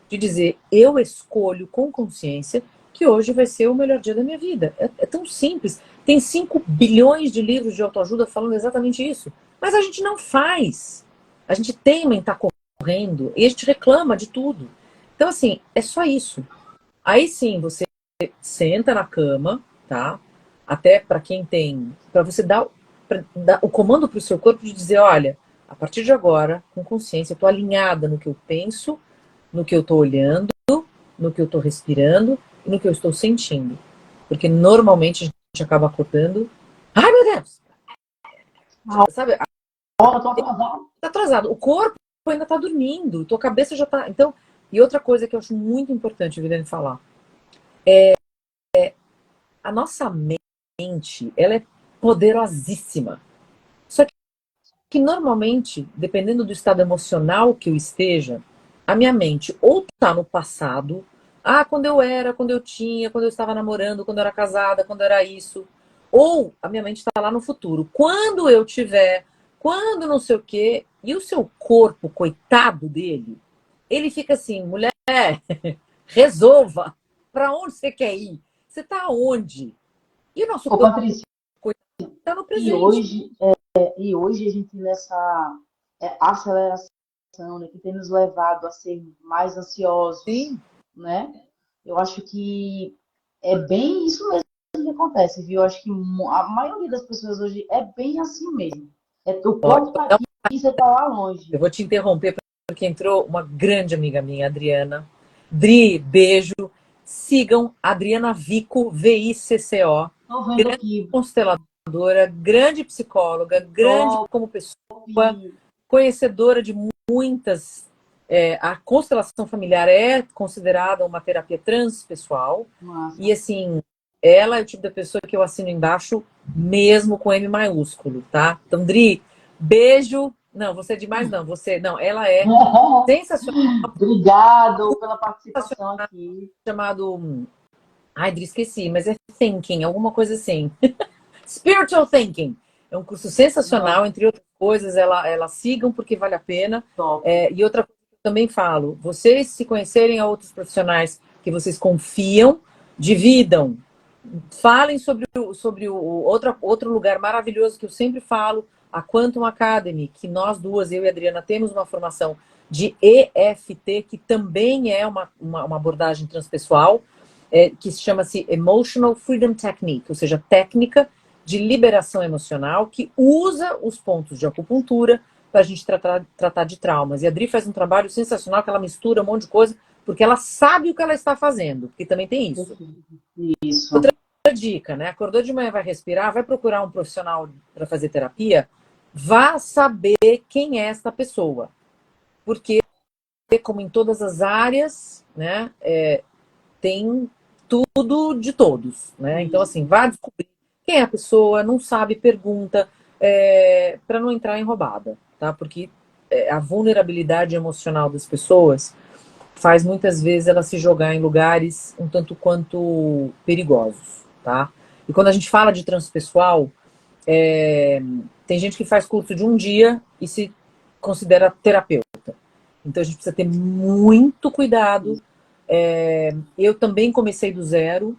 [SPEAKER 2] de dizer, eu escolho com consciência que hoje vai ser o melhor dia da minha vida. É tão simples. Tem 5 bilhões de livros de autoajuda falando exatamente isso. Mas a gente não faz. A gente teima em estar correndo e a gente reclama de tudo. Então, assim, é só isso. Aí sim, você senta na cama, tá? Até para quem tem... Para você dar o comando para o seu corpo de dizer, olha, a partir de agora, com consciência, eu estou alinhada no que eu penso, no que eu estou olhando, no que eu estou respirando e no que eu estou sentindo. Porque normalmente a gente acaba acordando... Ai, meu Deus! Sabe?
[SPEAKER 3] Olha, tô atrasado.
[SPEAKER 2] Tá atrasado. O corpo ainda tá dormindo, tua cabeça já tá... Então, e outra coisa que eu acho muito importante, Viviane, falar, a nossa mente, ela é poderosíssima. Só que normalmente, dependendo do estado emocional que eu esteja, a minha mente ou tá no passado, quando eu tinha, quando eu estava namorando, quando eu era casada, quando era isso, ou a minha mente tá lá no futuro. Quando eu tiver, quando não sei o quê, e o seu corpo, coitado dele, ele fica assim, mulher, resolva. Para onde você quer ir? Você tá onde? E o nosso
[SPEAKER 3] Ô,
[SPEAKER 2] corpo
[SPEAKER 3] Patrícia,
[SPEAKER 2] está no
[SPEAKER 3] e
[SPEAKER 2] presente.
[SPEAKER 3] hoje, e hoje a gente nessa aceleração, né, que tem nos levado a ser mais ansiosos,
[SPEAKER 2] Sim.
[SPEAKER 3] né? Eu acho que é bem isso mesmo que acontece, viu? Eu acho que a maioria das pessoas hoje é bem assim mesmo. O
[SPEAKER 2] Ó,
[SPEAKER 3] corpo tá aqui e você tá lá longe.
[SPEAKER 2] eu vou te interromper porque entrou uma grande amiga minha, Adriana. Dri, beijo. Sigam Adriana Vico, Vicco,
[SPEAKER 3] Tô vendo
[SPEAKER 2] grande
[SPEAKER 3] aqui,
[SPEAKER 2] consteladora, grande psicóloga, grande
[SPEAKER 3] top,
[SPEAKER 2] como pessoa, conhecedora de muitas. A constelação familiar é considerada uma terapia transpessoal.
[SPEAKER 3] massa.
[SPEAKER 2] E assim, ela é o tipo da pessoa que eu assino embaixo, mesmo com M maiúsculo, tá? Então, Dri, beijo. Não, você é demais, não. Você, não, ela é sensacional,
[SPEAKER 3] Obrigado pela participação
[SPEAKER 2] sensacional,
[SPEAKER 3] aqui.
[SPEAKER 2] chamado. Ai, Dri, esqueci, mas é Thinking, alguma coisa assim. Spiritual Thinking. É um curso sensacional,
[SPEAKER 3] Nossa,
[SPEAKER 2] entre outras coisas, ela sigam porque vale a pena.
[SPEAKER 3] top.
[SPEAKER 2] E outra coisa que eu também falo, vocês se conhecerem a outros profissionais que vocês confiam, dividam. Falem sobre o outro lugar maravilhoso que eu sempre falo, a Quantum Academy, que nós duas, eu e a Adriana, temos uma formação de EFT, que também é uma abordagem transpessoal, que chama-se Emotional Freedom Technique, ou seja, técnica de liberação emocional, que usa os pontos de acupuntura para a gente tratar de traumas. E a Adri faz um trabalho sensacional, que ela mistura um monte de coisa, porque ela sabe o que ela está fazendo, porque também tem isso.
[SPEAKER 3] Isso.
[SPEAKER 2] Outra dica, né? Acordou de manhã, vai respirar, vai procurar um profissional para fazer terapia, vá saber quem é essa pessoa. Porque, como em todas as áreas, né, tem tudo de todos, né? Então, assim, vá descobrir quem é a pessoa, não sabe, pergunta, para não entrar em roubada, tá? Porque a vulnerabilidade emocional das pessoas faz muitas vezes ela se jogar em lugares um tanto quanto perigosos, tá? E quando a gente fala de transpessoal, tem gente que faz curso de um dia e se considera terapeuta. Então a gente precisa ter muito cuidado. Eu também comecei do zero,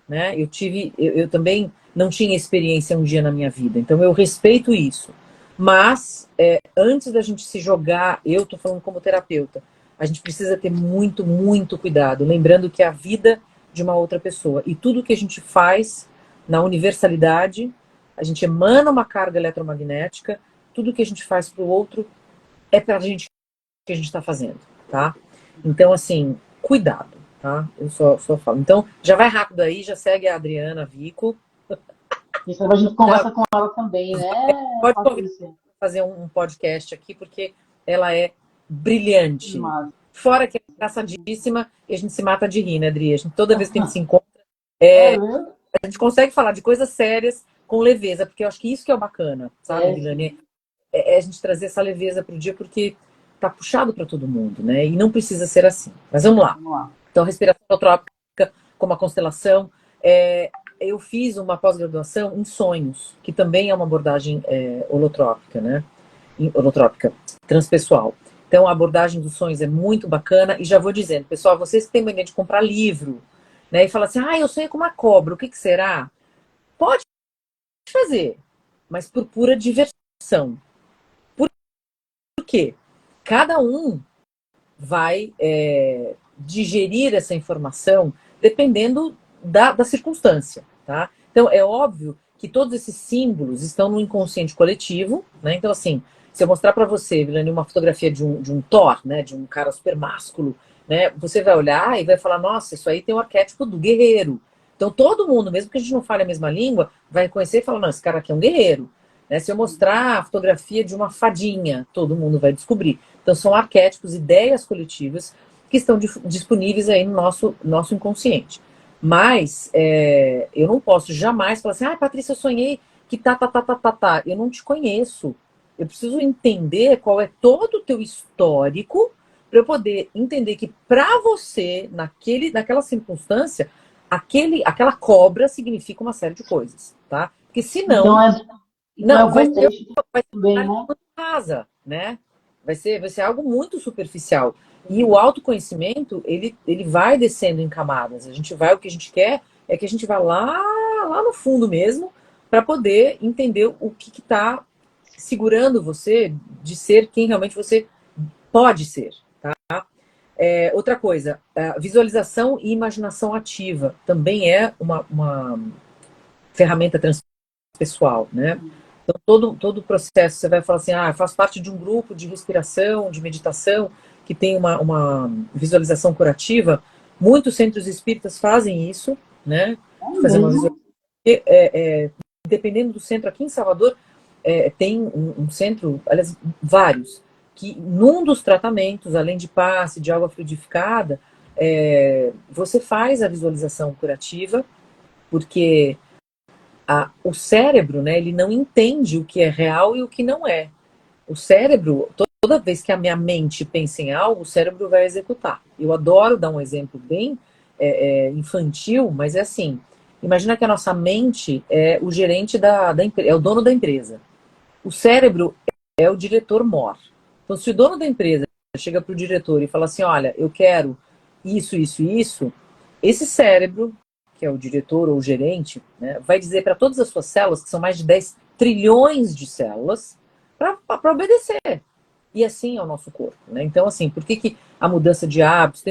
[SPEAKER 2] né? Eu também não tinha experiência um dia na minha vida, então eu respeito isso. Mas antes da gente se jogar, eu tô falando como terapeuta, a gente precisa ter muito, muito cuidado, lembrando que é a vida de uma outra pessoa e tudo que a gente faz na universalidade, a gente emana uma carga eletromagnética, tudo que a gente faz para o outro é pra gente que a gente está fazendo, tá? Então, assim, cuidado, tá? Eu só falo. Então, já vai rápido aí, já segue a Adriana Vico.
[SPEAKER 3] Isso a gente conversa com ela também, né,
[SPEAKER 2] Pode convidar
[SPEAKER 3] Patrícia?
[SPEAKER 2] para fazer um podcast aqui, porque ela é brilhante.
[SPEAKER 3] Mas,
[SPEAKER 2] Fora que é engraçadíssima e a gente se mata de rir, né, Adri? Toda vez que a gente se encontra,
[SPEAKER 3] é mesmo?
[SPEAKER 2] a gente consegue falar de coisas sérias com leveza, porque eu acho que isso que é o bacana, sabe,
[SPEAKER 3] Sim.
[SPEAKER 2] Vilani? É a gente trazer essa leveza pro dia, porque tá puxado para todo mundo, né? E não precisa ser assim. Mas vamos lá.
[SPEAKER 3] Vamos lá.
[SPEAKER 2] Então, respiração holotrópica, como a constelação. Eu fiz uma pós-graduação em sonhos, que também é uma abordagem holotrópica, né? Holotrópica, transpessoal. Então, a abordagem dos sonhos é muito bacana. E já vou dizendo, pessoal, vocês que têm mania de comprar livro, né? E falar assim, eu sonhei com uma cobra, o que será? Pode fazer, mas por pura diversão. Por quê? Cada um vai digerir essa informação dependendo da circunstância, tá? Então, é óbvio que todos esses símbolos estão no inconsciente coletivo, né? Então, assim, se eu mostrar para você, Vilani, uma fotografia de um Thor, né? De um cara super másculo, né? Você vai olhar e vai falar, nossa, isso aí tem o arquétipo do guerreiro. Então, todo mundo, mesmo que a gente não fale a mesma língua, vai conhecer e falar, não, esse cara aqui é um guerreiro. Né? Se eu mostrar a fotografia de uma fadinha, todo mundo vai descobrir. Então, são arquétipos, ideias coletivas que estão disponíveis aí no nosso inconsciente. Mas eu não posso jamais falar assim, Patrícia, eu sonhei que tá. Eu não te conheço. Eu preciso entender qual é todo o teu histórico para eu poder entender que para você, naquela circunstância, aquela cobra significa uma série de coisas, tá? Porque
[SPEAKER 3] Então
[SPEAKER 2] senão,
[SPEAKER 3] é
[SPEAKER 2] não,
[SPEAKER 3] o contexto
[SPEAKER 2] vai ser uma
[SPEAKER 3] também,
[SPEAKER 2] análise
[SPEAKER 3] né?
[SPEAKER 2] muito rasa, né? Vai ser algo muito superficial. E o autoconhecimento, ele vai descendo em camadas. O que a gente quer é que a gente vá lá no fundo mesmo, para poder entender o que está segurando você de ser quem realmente você pode ser, tá? Outra coisa, visualização e imaginação ativa também é uma ferramenta transpessoal, né? Então, todo o processo, você vai falar assim, faz parte de um grupo de respiração, de meditação, que tem uma visualização curativa. Muitos centros espíritas fazem isso, né?
[SPEAKER 3] É
[SPEAKER 2] De fazer uma
[SPEAKER 3] mesmo?
[SPEAKER 2] visualização. Dependendo do centro, aqui em Salvador, tem um centro, aliás, vários, que num dos tratamentos, além de passe, de água fluidificada, você faz a visualização curativa, porque o cérebro, né, ele não entende o que é real e o que não é. O cérebro, toda vez que a minha mente pensa em algo, o cérebro vai executar. Eu adoro dar um exemplo bem infantil, mas é assim. Imagina que a nossa mente é o gerente da empresa, é o dono da empresa. O cérebro é o diretor-mor. Então, se o dono da empresa chega para o diretor e fala assim, olha, eu quero isso, isso e isso, esse cérebro, que é o diretor ou o gerente, né, vai dizer para todas as suas células, que são mais de 10 trilhões de células, para obedecer. E assim é o nosso corpo. Né? Então, assim, por que a mudança de hábitos,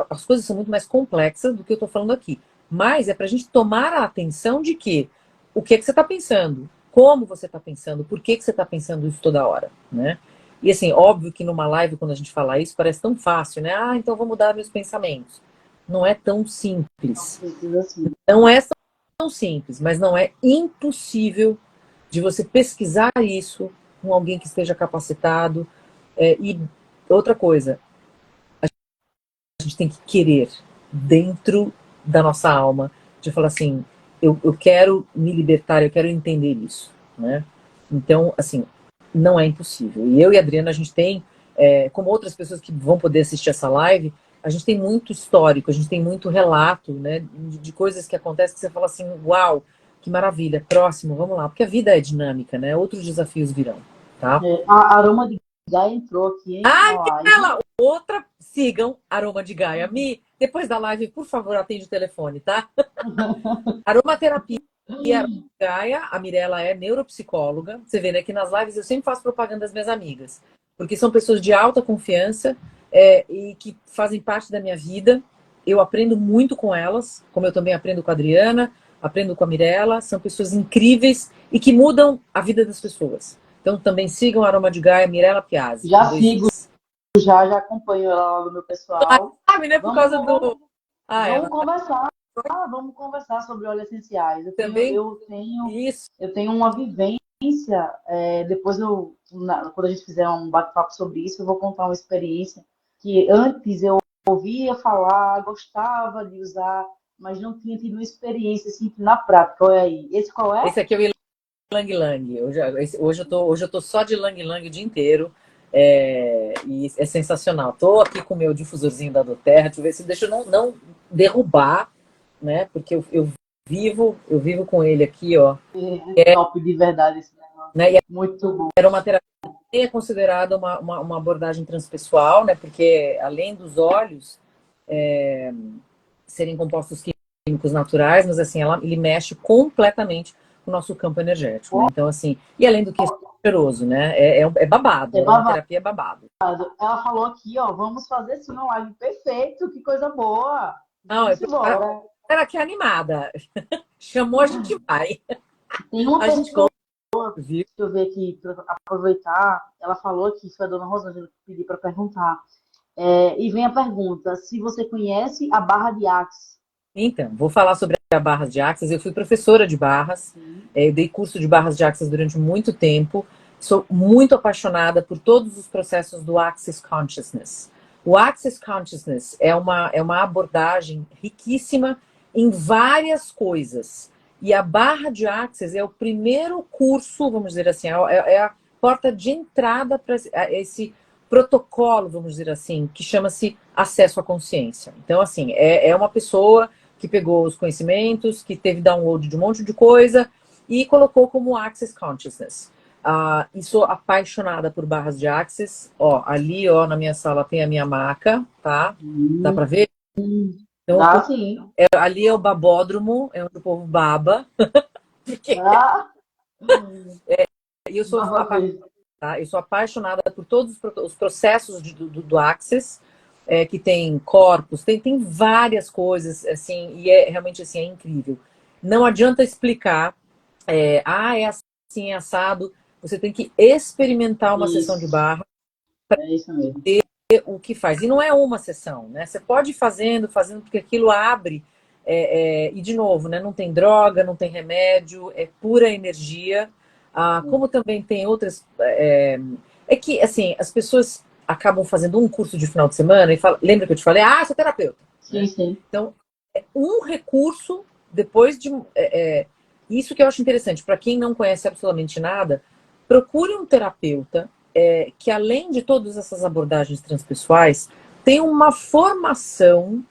[SPEAKER 2] as coisas são muito mais complexas do que eu estou falando aqui. Mas é para a gente tomar a atenção de que o que você está pensando, como você está pensando, por que você está pensando isso toda hora, né? E assim, óbvio que numa live, quando a gente fala isso, parece tão fácil, né? Então vou mudar meus pensamentos. Não é tão simples.
[SPEAKER 3] Assim.
[SPEAKER 2] Não é tão simples, mas não é impossível de você pesquisar isso com alguém que esteja capacitado. E outra coisa, a gente tem que querer dentro da nossa alma, de falar assim, eu quero me libertar, eu quero entender isso, né? Então, assim, não é impossível. E eu e a Adriana, a gente tem, como outras pessoas que vão poder assistir essa live, a gente tem muito histórico, a gente tem muito relato, né, de coisas que acontecem que você fala assim, uau, que maravilha, próximo, vamos lá, porque a vida é dinâmica, né? Outros desafios virão, tá?
[SPEAKER 3] A Aroma de Gaia entrou aqui na live.
[SPEAKER 2] Outra, sigam Aroma de Gaia. Depois da live, por favor, atende o telefone, tá? Aromaterapia Gaia, a Mirella é neuropsicóloga. Você vê, né, que nas lives eu sempre faço propaganda das minhas amigas, porque são pessoas de alta confiança e que fazem parte da minha vida. Eu aprendo muito com elas, como eu também aprendo com a Adriana, aprendo com a Mirella. São pessoas incríveis e que mudam a vida das pessoas. Então também sigam a Aroma de Gaia, Mirella Piazzi.
[SPEAKER 3] Já sigo, já acompanho ela lá no meu pessoal.
[SPEAKER 2] Sabe, né? Por causa do...
[SPEAKER 3] Vamos conversar. Vamos conversar sobre óleos essenciais.
[SPEAKER 2] Também isso.
[SPEAKER 3] Eu tenho uma vivência. Depois, quando a gente fizer um bate-papo sobre isso, eu vou contar uma experiência que antes eu ouvia falar, gostava de usar, mas não tinha tido uma experiência assim, na prática. Olha aí. Esse qual é?
[SPEAKER 2] Esse aqui é o Ylang Ylang. Hoje eu tô só de Ylang Ylang o dia inteiro. E é sensacional. Tô aqui com o meu difusorzinho da Doterra. Deixa eu não derrubar, né? Porque eu vivo com ele aqui, ó.
[SPEAKER 3] É top de verdade esse negócio.
[SPEAKER 2] Né?
[SPEAKER 3] Muito bom.
[SPEAKER 2] Era uma terapia que é considerada uma abordagem transpessoal, né? Porque além dos óleos serem compostos químicos naturais, mas assim, ele mexe completamente o nosso campo energético. Né? Então, assim, e além do que é cheiroso, né? É babado.
[SPEAKER 3] É babado.
[SPEAKER 2] Uma terapia babado.
[SPEAKER 3] Ela falou aqui, ó, vamos fazer sim uma live. Perfeito, que coisa boa.
[SPEAKER 2] Não, era que animada. Chamou, a gente vai.
[SPEAKER 3] Tem uma pessoa, deixa eu ver aqui, para aproveitar, ela falou aqui, foi a dona Rosângela que pediu para perguntar. E vem a pergunta, se você conhece a barra de Axis.
[SPEAKER 2] Então, vou falar sobre a barra de Axis. Eu fui professora de barras, eu dei curso de barras de Axis durante muito tempo. Sou muito apaixonada por todos os processos do Axis Consciousness. O Axis Consciousness é uma abordagem riquíssima em várias coisas. E a barra de Axis é o primeiro curso, vamos dizer assim, é a porta de entrada para esse protocolo, vamos dizer assim, que chama-se acesso à consciência. Então, assim, é uma pessoa que pegou os conhecimentos, que teve download de um monte de coisa e colocou como Axis Consciousness. E sou apaixonada por barras de Axis. Ó, ali, ó, na minha sala tem a minha maca, tá? Dá pra ver? Então,
[SPEAKER 3] sim.
[SPEAKER 2] Ali é o babódromo, é onde o povo baba. Porque... eu sou eu sou apaixonada por todos os processos do Axis, que tem corpos, tem várias coisas, assim, e realmente assim, é incrível. Não adianta explicar, é assim, é assado. Você tem que experimentar uma sessão de barra para ter o que faz. E não é uma sessão, né? Você pode ir fazendo, porque aquilo abre. E, de novo, né? Não tem droga, não tem remédio, é pura energia. Como também tem outras... É que, assim, as pessoas acabam fazendo um curso de final de semana e falam... Lembra que eu te falei? Sou terapeuta.
[SPEAKER 3] Sim,
[SPEAKER 2] né?
[SPEAKER 3] sim.
[SPEAKER 2] Então, um recurso, depois de... Isso que eu acho interessante. Para quem não conhece absolutamente nada, procure um terapeuta que, além de todas essas abordagens transpessoais, tem uma formação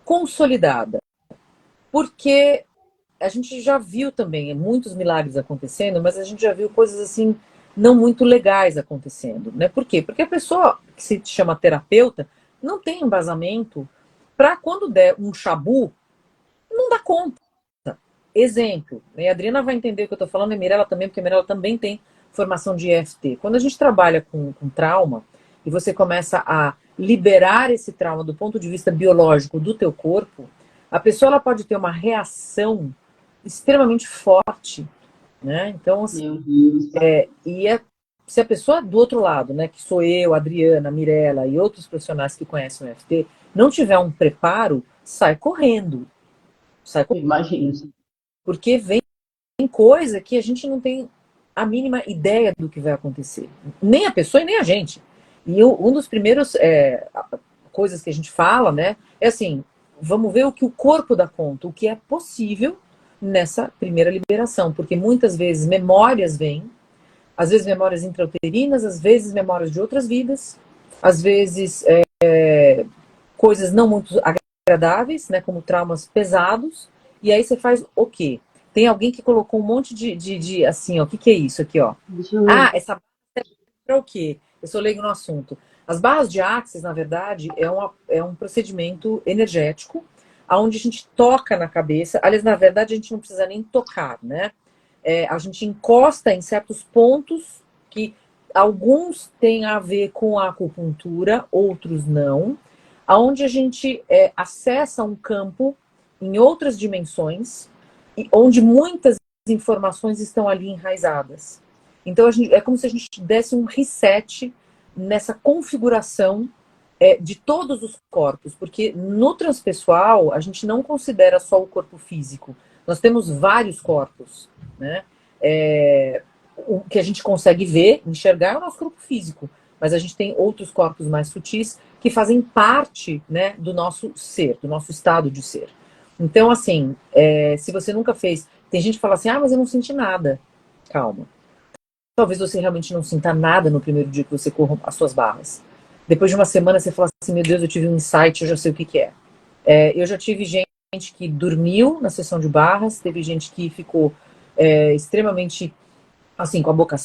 [SPEAKER 2] consolidada. Porque a gente já viu também muitos milagres acontecendo, mas a gente já viu coisas assim não muito legais acontecendo, né? Por quê? Porque a pessoa que se chama terapeuta não tem embasamento para quando der um chabu, não dá conta. Exemplo, né? A Adriana vai entender o que eu estou falando, e a Mirella também, porque a Mirella também tem formação de EFT. Quando a gente trabalha com trauma e você começa a liberar esse trauma do ponto de vista biológico do teu corpo, a pessoa ela pode ter uma reação extremamente forte, né? Então, assim, se a pessoa do outro lado, né, que sou eu, Adriana, Mirella e outros profissionais que conhecem o EFT, não tiver um preparo, sai correndo.
[SPEAKER 3] Imagina.
[SPEAKER 2] Porque vem coisa que a gente não tem a mínima ideia do que vai acontecer. Nem a pessoa e nem a gente. E um dos primeiros coisas que a gente fala, né, é assim, vamos ver o que o corpo dá conta, o que é possível nessa primeira liberação. Porque muitas vezes memórias vêm, às vezes memórias intrauterinas, às vezes memórias de outras vidas, às vezes coisas não muito agradáveis, né, como traumas pesados, e aí você faz o quê? Tem alguém que colocou um monte de assim, ó, o que é isso aqui, ó? Essa barra é o quê? Eu sou leigo no assunto. As barras de Axis, na verdade, é um procedimento energético, onde a gente toca na cabeça. Aliás, na verdade, a gente não precisa nem tocar, né? A gente encosta em certos pontos que alguns têm a ver com a acupuntura, outros não, onde a gente acessa um campo em outras dimensões, e onde muitas informações estão ali enraizadas. Então é como se a gente desse um reset nessa configuração de todos os corpos, porque no transpessoal a gente não considera só o corpo físico, nós temos vários corpos, né? O que a gente consegue ver, enxergar é o nosso corpo físico, mas a gente tem outros corpos mais sutis que fazem parte, né, do nosso ser, do nosso estado de ser. Então, assim, se você nunca fez... Tem gente que fala assim, mas eu não senti nada. Calma. Talvez você realmente não sinta nada no primeiro dia que você corra as suas barras. Depois de uma semana você fala assim, meu Deus, eu tive um insight, eu já sei o que que é. Eu já tive gente que dormiu na sessão de barras, teve gente que ficou extremamente, assim, com a boca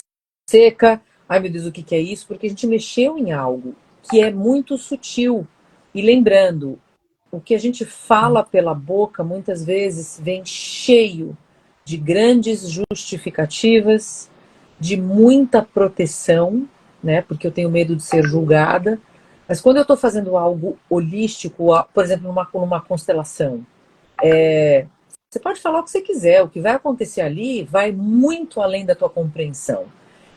[SPEAKER 2] seca. Ai, meu Deus, o que que é isso? Porque a gente mexeu em algo que é muito sutil. E lembrando, o que a gente fala pela boca, muitas vezes, vem cheio de grandes justificativas, de muita proteção, né? Porque eu tenho medo de ser julgada. Mas quando eu estou fazendo algo holístico, por exemplo, numa constelação, você pode falar o que você quiser, o que vai acontecer ali vai muito além da tua compreensão.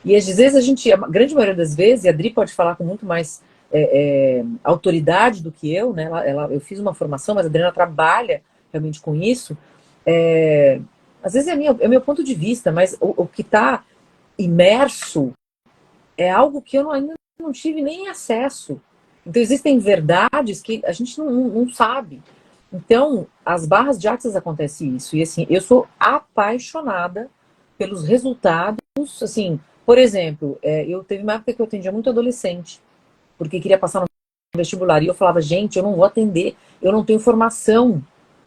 [SPEAKER 2] E às vezes a grande maioria das vezes, e a Adri pode falar com muito mais autoridade do que eu, né? Eu fiz uma formação, mas a Adriana trabalha realmente com isso. Às vezes é meu ponto de vista, mas o que está imerso é algo que eu ainda não tive nem acesso. Então existem verdades que a gente não sabe. Então, as barras de Access acontece isso. E assim, eu sou apaixonada pelos resultados. Assim, por exemplo, eu teve uma época que eu atendia muito adolescente, porque queria passar no vestibular. E eu falava, gente, eu não vou atender, eu não tenho formação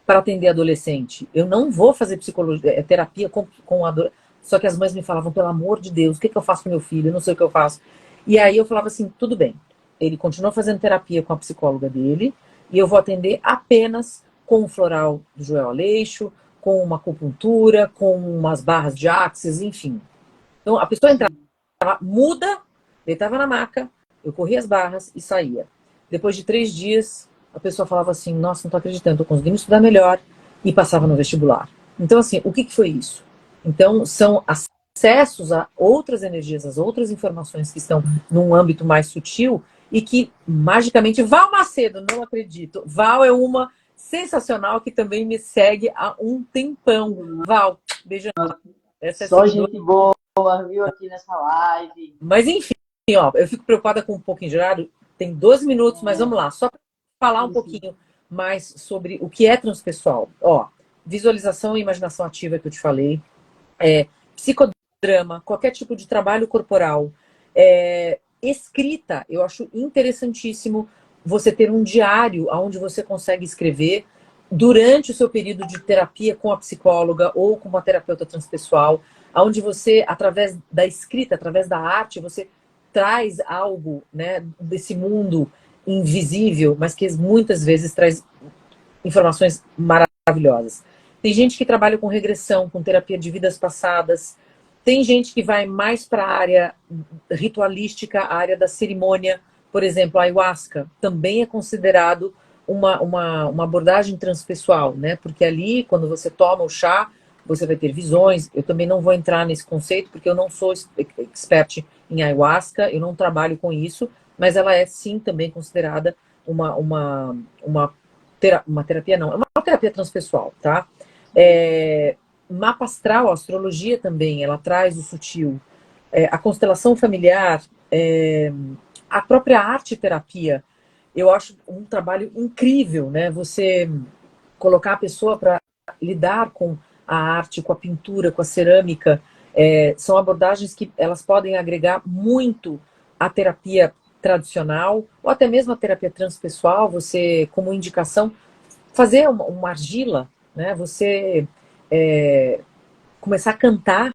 [SPEAKER 2] para atender adolescente. Eu não vou fazer psicologia, terapia com adolescente. Só que as mães me falavam, pelo amor de Deus, o que eu faço com meu filho? Eu não sei o que eu faço. E aí eu falava assim, tudo bem. Ele continua fazendo terapia com a psicóloga dele, e eu vou atender apenas com o floral do Joel Aleixo, com uma acupuntura, com umas barras de Access, enfim. Então a pessoa entrava, muda, deitava na maca, eu corria as barras e saía. Depois de 3 dias, a pessoa falava assim, nossa, não tô acreditando, tô conseguindo estudar melhor, e passava no vestibular. Então, assim, o que foi isso? Então, são acessos a outras energias, as outras informações que estão num âmbito mais sutil e que, magicamente, Val Macedo, não acredito. Val é uma sensacional que também me segue há um tempão. Val, beijão. Essa
[SPEAKER 3] Só gente boa, viu, aqui nessa live.
[SPEAKER 2] Mas, enfim, ó, eu fico preocupada com um pouquinho de horário. Tem 12 minutos, mas vamos lá. Só para falar um pouquinho mais sobre o que é transpessoal. Ó, visualização e imaginação ativa que eu te falei. Psicodrama, qualquer tipo de trabalho corporal. Escrita, eu acho interessantíssimo você ter um diário onde você consegue escrever durante o seu período de terapia com a psicóloga ou com uma terapeuta transpessoal, onde você, através da escrita, através da arte, você traz algo, né, desse mundo invisível, mas que muitas vezes traz informações maravilhosas. Tem gente que trabalha com regressão, com terapia de vidas passadas. Tem gente que vai mais para a área ritualística, a área da cerimônia. Por exemplo, a ayahuasca também é considerado uma abordagem transpessoal, né? Porque ali, quando você toma o chá, você vai ter visões. Eu também não vou entrar nesse conceito, porque eu não sou expert em ayahuasca, eu não trabalho com isso, mas ela é, sim, também considerada uma terapia, não, é uma terapia transpessoal, tá? Mapa astral, a astrologia também, ela traz o sutil. A constelação familiar, a própria arte-terapia, eu acho um trabalho incrível, né? Você colocar a pessoa para lidar com a arte, com a pintura, com a cerâmica, são abordagens que elas podem agregar muito à terapia tradicional, ou até mesmo a terapia transpessoal, você, como indicação, fazer uma argila, né? Você começar a cantar,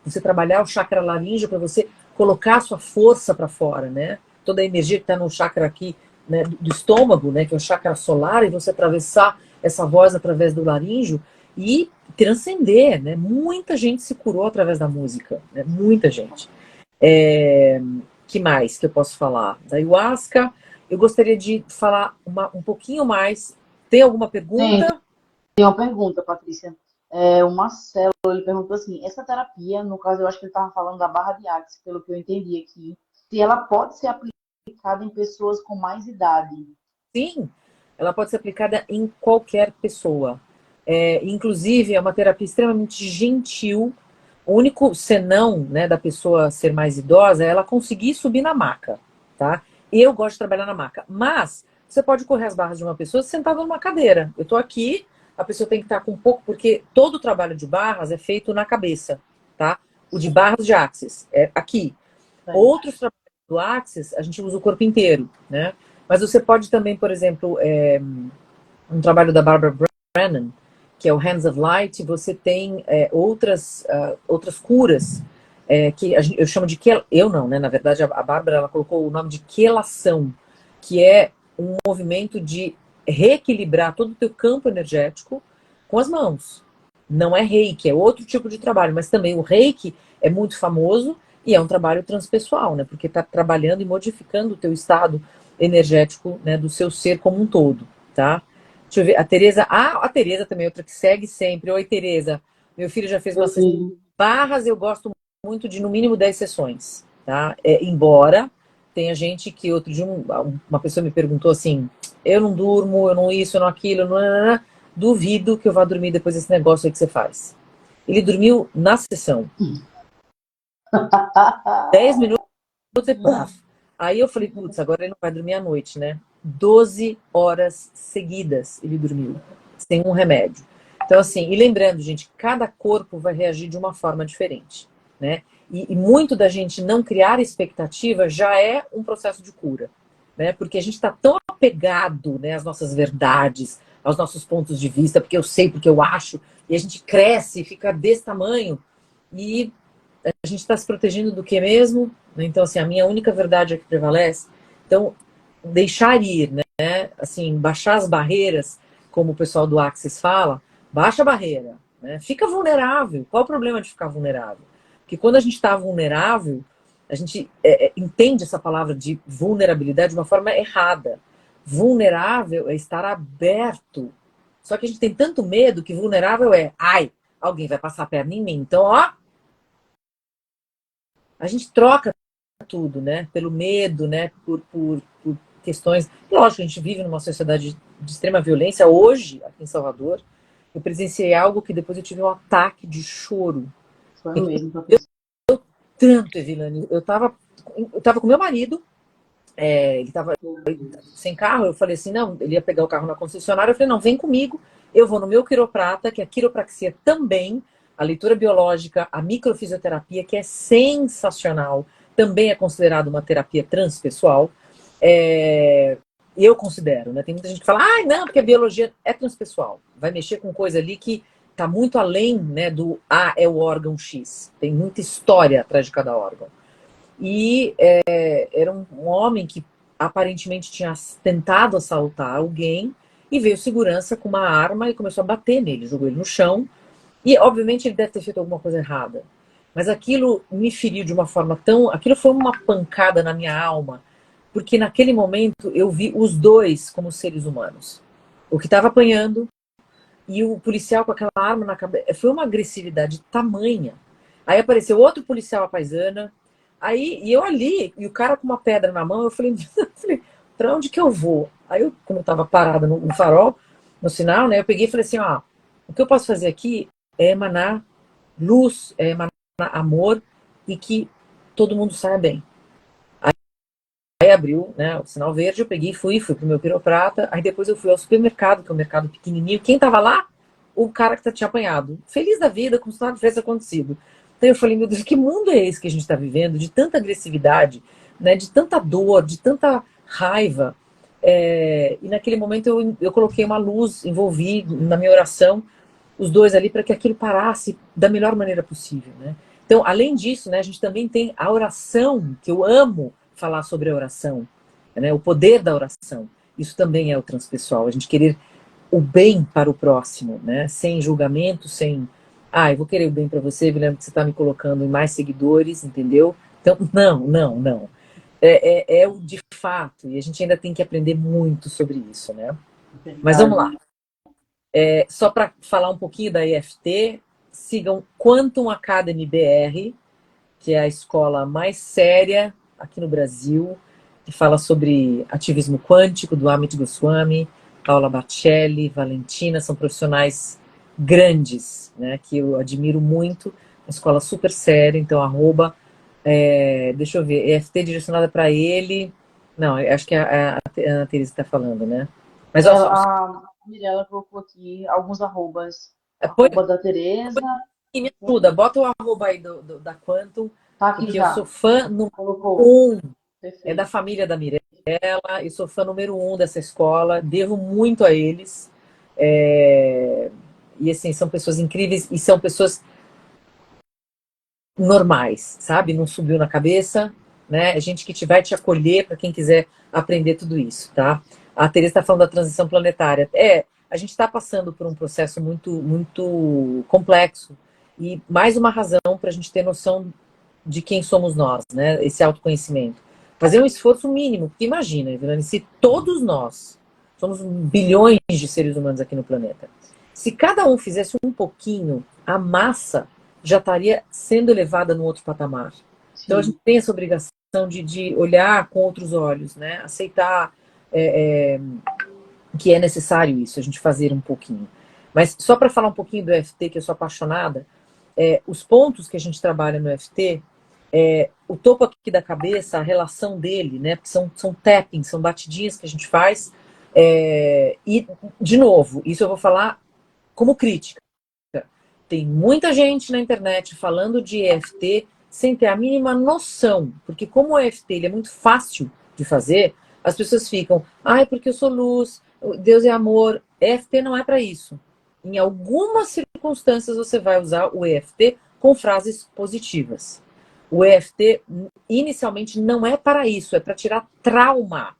[SPEAKER 2] você trabalhar o chakra laríngeo para você colocar a sua força para fora, né? Toda a energia que está no chakra aqui, né, do estômago, né, que é o chakra solar, e você atravessar essa voz através do laríngeo e transcender, né? Muita gente se curou através da música, né? Muita gente. Que mais que eu posso falar? Da ayahuasca, eu gostaria de falar um pouquinho mais. Tem alguma pergunta?
[SPEAKER 3] Tem uma pergunta, Patrícia. O Marcelo, ele perguntou assim, essa terapia, no caso, eu acho que ele estava falando da barra de Axis, pelo que eu entendi aqui, se ela pode ser aplicada em pessoas com mais idade.
[SPEAKER 2] Sim, ela pode ser aplicada em qualquer pessoa. Inclusive, é uma terapia extremamente gentil. O único senão, né, da pessoa ser mais idosa é ela conseguir subir na maca, tá? Eu gosto de trabalhar na maca, mas você pode correr as barras de uma pessoa sentada numa cadeira. Eu tô aqui, a pessoa tem que estar com um pouco, porque todo o trabalho de barras é feito na cabeça, tá? O de barras de Axis é aqui. Outros trabalhos do Axis, a gente usa o corpo inteiro, né? Mas você pode também, por exemplo, um trabalho da Barbara Brennan, que é o Hands of Light, você tem outras curas, eu chamo de eu não, né? Na verdade, a Bárbara ela colocou o nome de quelação, que é um movimento de reequilibrar todo o teu campo energético com as mãos. Não é reiki, é outro tipo de trabalho, mas também o reiki é muito famoso e é um trabalho transpessoal, né? Porque está trabalhando e modificando o teu estado energético, né, do seu ser como um todo, tá? Deixa eu ver, a Tereza também, outra que segue sempre. Oi, Tereza. Meu filho já fez uma sessão. Barras, eu gosto muito de no mínimo 10 sessões, tá? Embora tenha gente que outro dia uma pessoa me perguntou assim, eu não durmo, eu não isso, eu não aquilo, não, duvido que eu vá dormir depois desse negócio aí que você faz. Ele dormiu na sessão. 10 minutos e paf. Aí eu falei, putz, agora ele não vai dormir à noite, né? 12 horas seguidas ele dormiu, sem um remédio. Então, assim, e lembrando, gente, cada corpo vai reagir de uma forma diferente, né? E muito da gente não criar expectativa já é um processo de cura, né? Porque a gente está tão apegado, né, às nossas verdades, aos nossos pontos de vista, porque eu sei, porque eu acho, e a gente cresce, fica desse tamanho, e a gente está se protegendo do que mesmo? Então, assim, a minha única verdade é que prevalece. Então, deixar ir, né? Assim, baixar as barreiras, como o pessoal do Axis fala, baixa a barreira, né? Fica vulnerável. Qual o problema de ficar vulnerável? Porque quando a gente está vulnerável, a gente entende essa palavra de vulnerabilidade de uma forma errada. Vulnerável é estar aberto. Só que a gente tem tanto medo que vulnerável é, ai, alguém vai passar a perna em mim. Então, ó, a gente troca tudo, né? Pelo medo, né? Por questões. Lógico, a gente vive numa sociedade de extrema violência. Hoje, aqui em Salvador, eu presenciei algo que depois eu tive um ataque de choro.
[SPEAKER 3] Foi mesmo,
[SPEAKER 2] Eu
[SPEAKER 3] professor.
[SPEAKER 2] tanto, Evilane. Eu tava com meu marido, ele tava sem carro. Eu falei assim: não, ele ia pegar o carro na concessionária. Eu falei: não, vem comigo. Eu vou no meu quiroprata, que é a quiropraxia também, a leitura biológica, a microfisioterapia, que é sensacional. Também é considerado uma terapia transpessoal. Eu considero, né? Tem muita gente que fala, ah, não, porque a biologia é transpessoal. Vai mexer com coisa ali que está muito além, né, do é o órgão X. Tem muita história atrás de cada órgão. E era um homem que aparentemente tinha tentado assaltar alguém e veio segurança com uma arma e começou a bater nele, jogou ele no chão. E, obviamente, ele deve ter feito alguma coisa errada. Mas aquilo me feriu de uma forma tão. Aquilo foi uma pancada na minha alma, porque naquele momento eu vi os dois como seres humanos. O que estava apanhando e o policial com aquela arma na cabeça. Foi uma agressividade tamanha. Aí apareceu outro policial à paisana. Aí, e eu ali, e o cara com uma pedra na mão, eu falei, pra onde que eu vou? Aí eu, como eu tava parada no farol, no sinal, né, eu peguei e falei assim, ó, o que eu posso fazer aqui é emanar luz, é emanar amor e que todo mundo saia bem. Aí abriu, né, o sinal verde, eu peguei e fui pro meu quiroprata, aí depois eu fui ao supermercado, que é um mercado pequenininho, quem tava lá? O cara que tinha apanhado. Feliz da vida, como se nada tivesse acontecido. Então eu falei, meu Deus, que mundo é esse que a gente está vivendo, de tanta agressividade, né, de tanta dor, de tanta raiva. E naquele momento eu coloquei uma luz, envolvi na minha oração os dois ali para que aquilo parasse da melhor maneira possível, né? Então, além disso, né, a gente também tem a oração, que eu amo falar sobre a oração, né, o poder da oração. Isso também é o transpessoal, a gente querer o bem para o próximo, né, sem julgamento, sem, eu vou querer o bem para você, Guilherme, que você está me colocando em mais seguidores, entendeu? Então, não. É o de fato, e a gente ainda tem que aprender muito sobre isso, né? Mas vamos lá. Só para falar um pouquinho da EFT, sigam Quantum Academy BR, que é a escola mais séria aqui no Brasil, que fala sobre ativismo quântico, do Amit Goswami, Paula Bacelli, Valentina, são profissionais grandes, né, que eu admiro muito, uma escola super séria, então deixa eu ver, EFT direcionada para ele, não, acho que é a Ana Teresa está falando, né? Mas olha só,
[SPEAKER 3] A Mirella colocou aqui alguns arrobas.
[SPEAKER 2] põe,
[SPEAKER 3] Arroba da Tereza.
[SPEAKER 2] e me ajuda, bota o arroba aí da Quantum,
[SPEAKER 3] Tá aqui
[SPEAKER 2] porque eu sou
[SPEAKER 3] já.
[SPEAKER 2] fã número
[SPEAKER 3] Colocou.
[SPEAKER 2] 1, é da
[SPEAKER 3] Perfeito.
[SPEAKER 2] família da Mirella, eu sou fã número 1 dessa escola, devo muito a eles, e assim, são pessoas incríveis, e são pessoas normais, sabe? Não subiu na cabeça, né? É gente que vai te acolher para quem quiser aprender tudo isso, tá? A Teresa está falando da transição planetária. A gente está passando por um processo muito, muito complexo e mais uma razão para a gente ter noção de quem somos nós, né? Esse autoconhecimento. Fazer um esforço mínimo, porque imagina, Evelane, se todos nós, somos bilhões de seres humanos aqui no planeta, se cada um fizesse um pouquinho, a massa já estaria sendo elevada num outro patamar. Então a
[SPEAKER 3] Sim.
[SPEAKER 2] gente tem essa obrigação de olhar com outros olhos, né? Aceitar que é necessário isso, a gente fazer um pouquinho. Mas só para falar um pouquinho do EFT, que eu sou apaixonada, os pontos que a gente trabalha no EFT, o topo aqui da cabeça, a relação dele, né? Porque são tappings, são batidinhas que a gente faz. E, de novo, isso eu vou falar como crítica. Tem muita gente na internet falando de EFT sem ter a mínima noção, porque como o EFT ele é muito fácil de fazer, as pessoas ficam, porque eu sou luz, Deus é amor. EFT não é para isso. Em algumas circunstâncias você vai usar o EFT com frases positivas. O EFT inicialmente não é para isso, é para tirar trauma.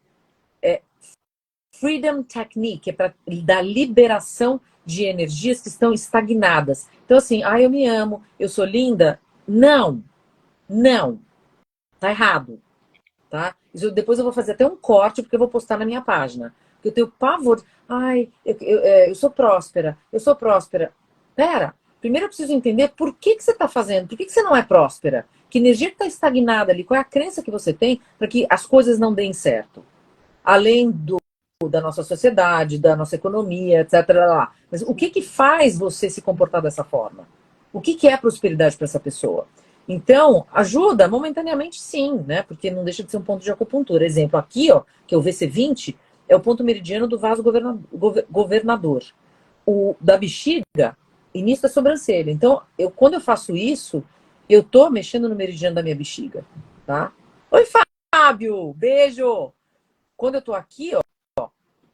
[SPEAKER 2] Freedom Technique, é para dar liberação de energias que estão estagnadas. Então, assim, eu me amo, eu sou linda. Não, não, tá errado, tá? Depois eu vou fazer até um corte, porque eu vou postar na minha página. Porque eu tenho pavor. Eu sou próspera, eu sou próspera. Pera, primeiro eu preciso entender por que você está fazendo, por que você não é próspera? Que energia que está estagnada ali? Qual é a crença que você tem para que as coisas não deem certo? Além da nossa sociedade, da nossa economia, etc. Mas o que faz você se comportar dessa forma? O que é prosperidade para essa pessoa? Então, ajuda momentaneamente sim, né? Porque não deixa de ser um ponto de acupuntura. Exemplo, aqui, ó, que é o VC20, é o ponto meridiano do vaso governador. O da bexiga, início da sobrancelha. Então, quando eu faço isso, eu tô mexendo no meridiano da minha bexiga, tá? Oi, Fábio! Beijo! Quando eu tô aqui, ó,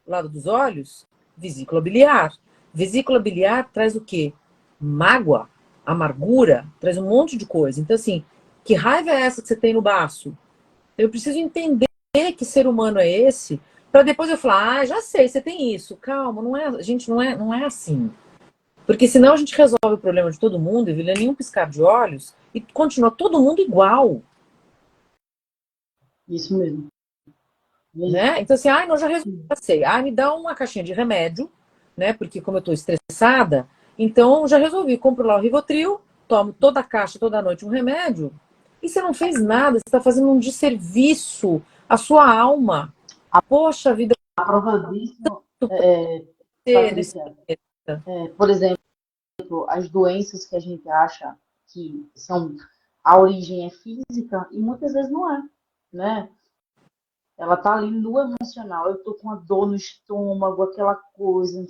[SPEAKER 2] lado dos olhos, vesícula biliar. Vesícula biliar traz o quê? Mágoa, amargura, traz um monte de coisa. Então, assim, que raiva é essa que você tem no baço? Eu preciso entender que ser humano é esse, para depois eu falar, já sei, você tem isso. Calma, não é, gente, não é assim. Porque senão a gente resolve o problema de todo mundo, e vira nenhum piscar de olhos, e continua todo mundo igual.
[SPEAKER 3] Isso mesmo.
[SPEAKER 2] Né? Então, assim, não, já resolvi, já sei. Me dá uma caixinha de remédio, né? Porque como eu tô estressada, então já resolvi. Compro lá o Rivotril, tomo toda a caixa, toda noite um remédio, e você não fez nada, você está fazendo um desserviço à sua alma. Poxa vida,
[SPEAKER 3] A prova disso,
[SPEAKER 2] nesse
[SPEAKER 3] Patrícia, por exemplo, as doenças que a gente acha que são a origem é física e muitas vezes não é, né? Ela tá ali no emocional. Eu tô com uma dor no estômago, aquela coisa.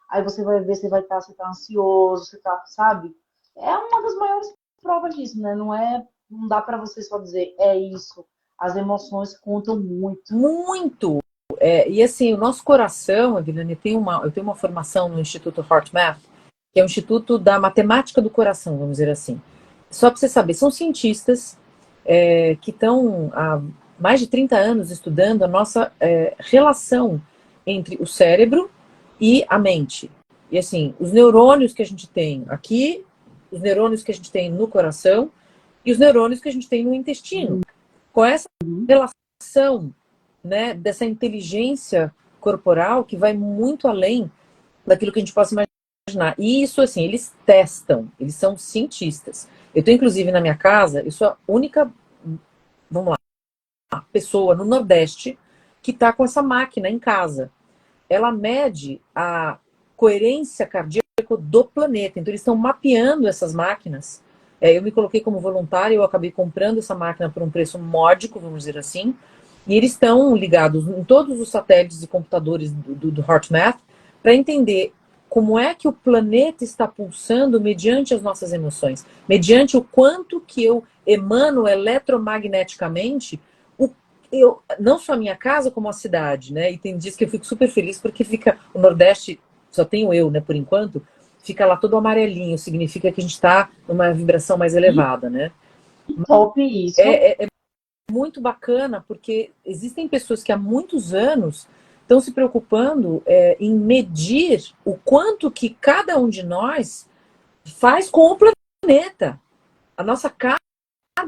[SPEAKER 3] Aí você vai ver, você tá ansioso, você tá, sabe? É uma das maiores provas disso, né? Não dá para você só dizer é isso. As emoções contam muito.
[SPEAKER 2] muito. E assim, o nosso coração, Evelyn, eu tenho uma formação no Instituto HeartMath, que é o Instituto da Matemática do Coração, vamos dizer assim. Só para você saber, são cientistas que estão há mais de 30 anos estudando a nossa relação entre o cérebro e a mente. E assim, os neurônios que a gente tem aqui, os neurônios que a gente tem no coração e os neurônios que a gente tem no intestino. Com essa relação, né, dessa inteligência corporal que vai muito além daquilo que a gente possa imaginar. E isso, assim, eles testam, eles são cientistas. Eu tenho, inclusive, na minha casa, eu sou a única, vamos lá, pessoa no Nordeste que está com essa máquina em casa. Ela mede a coerência cardíaca do planeta. Então, eles estão mapeando essas máquinas. Eu me coloquei como voluntária, eu acabei comprando essa máquina por um preço módico, vamos dizer assim, e eles estão ligados em todos os satélites e computadores do HeartMath para entender como é que o planeta está pulsando mediante as nossas emoções, mediante o quanto que eu emano eletromagneticamente, não só a minha casa, como a cidade, né? E tem dias que eu fico super feliz porque fica o Nordeste, só tenho eu, né, por enquanto, fica lá todo amarelinho, significa que a gente está numa vibração mais elevada, né?
[SPEAKER 3] Top isso.
[SPEAKER 2] É muito bacana, porque existem pessoas que há muitos anos estão se preocupando em medir o quanto que cada um de nós faz com o planeta. A nossa carga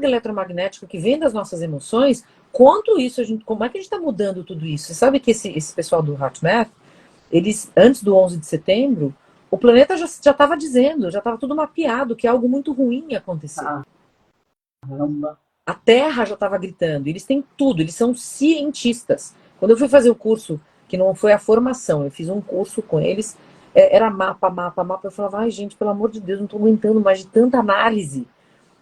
[SPEAKER 2] eletromagnética que vem das nossas emoções, quanto isso, como é que a gente está mudando tudo isso? Você sabe que esse pessoal do HeartMath, eles, antes do 11 de setembro, o planeta já estava dizendo, já estava tudo mapeado, que algo muito ruim ia acontecer.
[SPEAKER 3] Caramba.
[SPEAKER 2] A Terra já estava gritando. Eles têm tudo, eles são cientistas. Quando eu fui fazer o curso, que não foi a formação, eu fiz um curso com eles, era mapa. Eu falava, ai gente, pelo amor de Deus, não estou aguentando mais de tanta análise.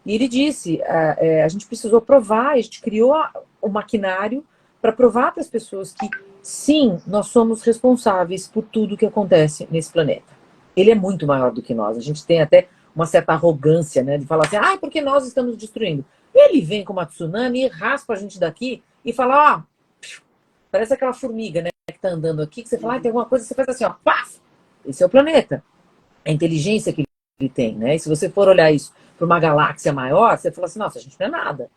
[SPEAKER 2] E ele disse, a gente precisou provar, a gente criou o maquinário para provar para as pessoas que, sim, nós somos responsáveis por tudo que acontece nesse planeta. Ele é muito maior do que nós. A gente tem até uma certa arrogância, né, de falar assim, porque nós estamos destruindo. Ele vem com uma tsunami e raspa a gente daqui e fala, parece aquela formiga, né, que está andando aqui, que você fala, tem alguma coisa, você faz assim, paf! Esse é o planeta. A inteligência que ele tem, né? E se você for olhar isso para uma galáxia maior, você fala assim, nossa, a gente não é nada.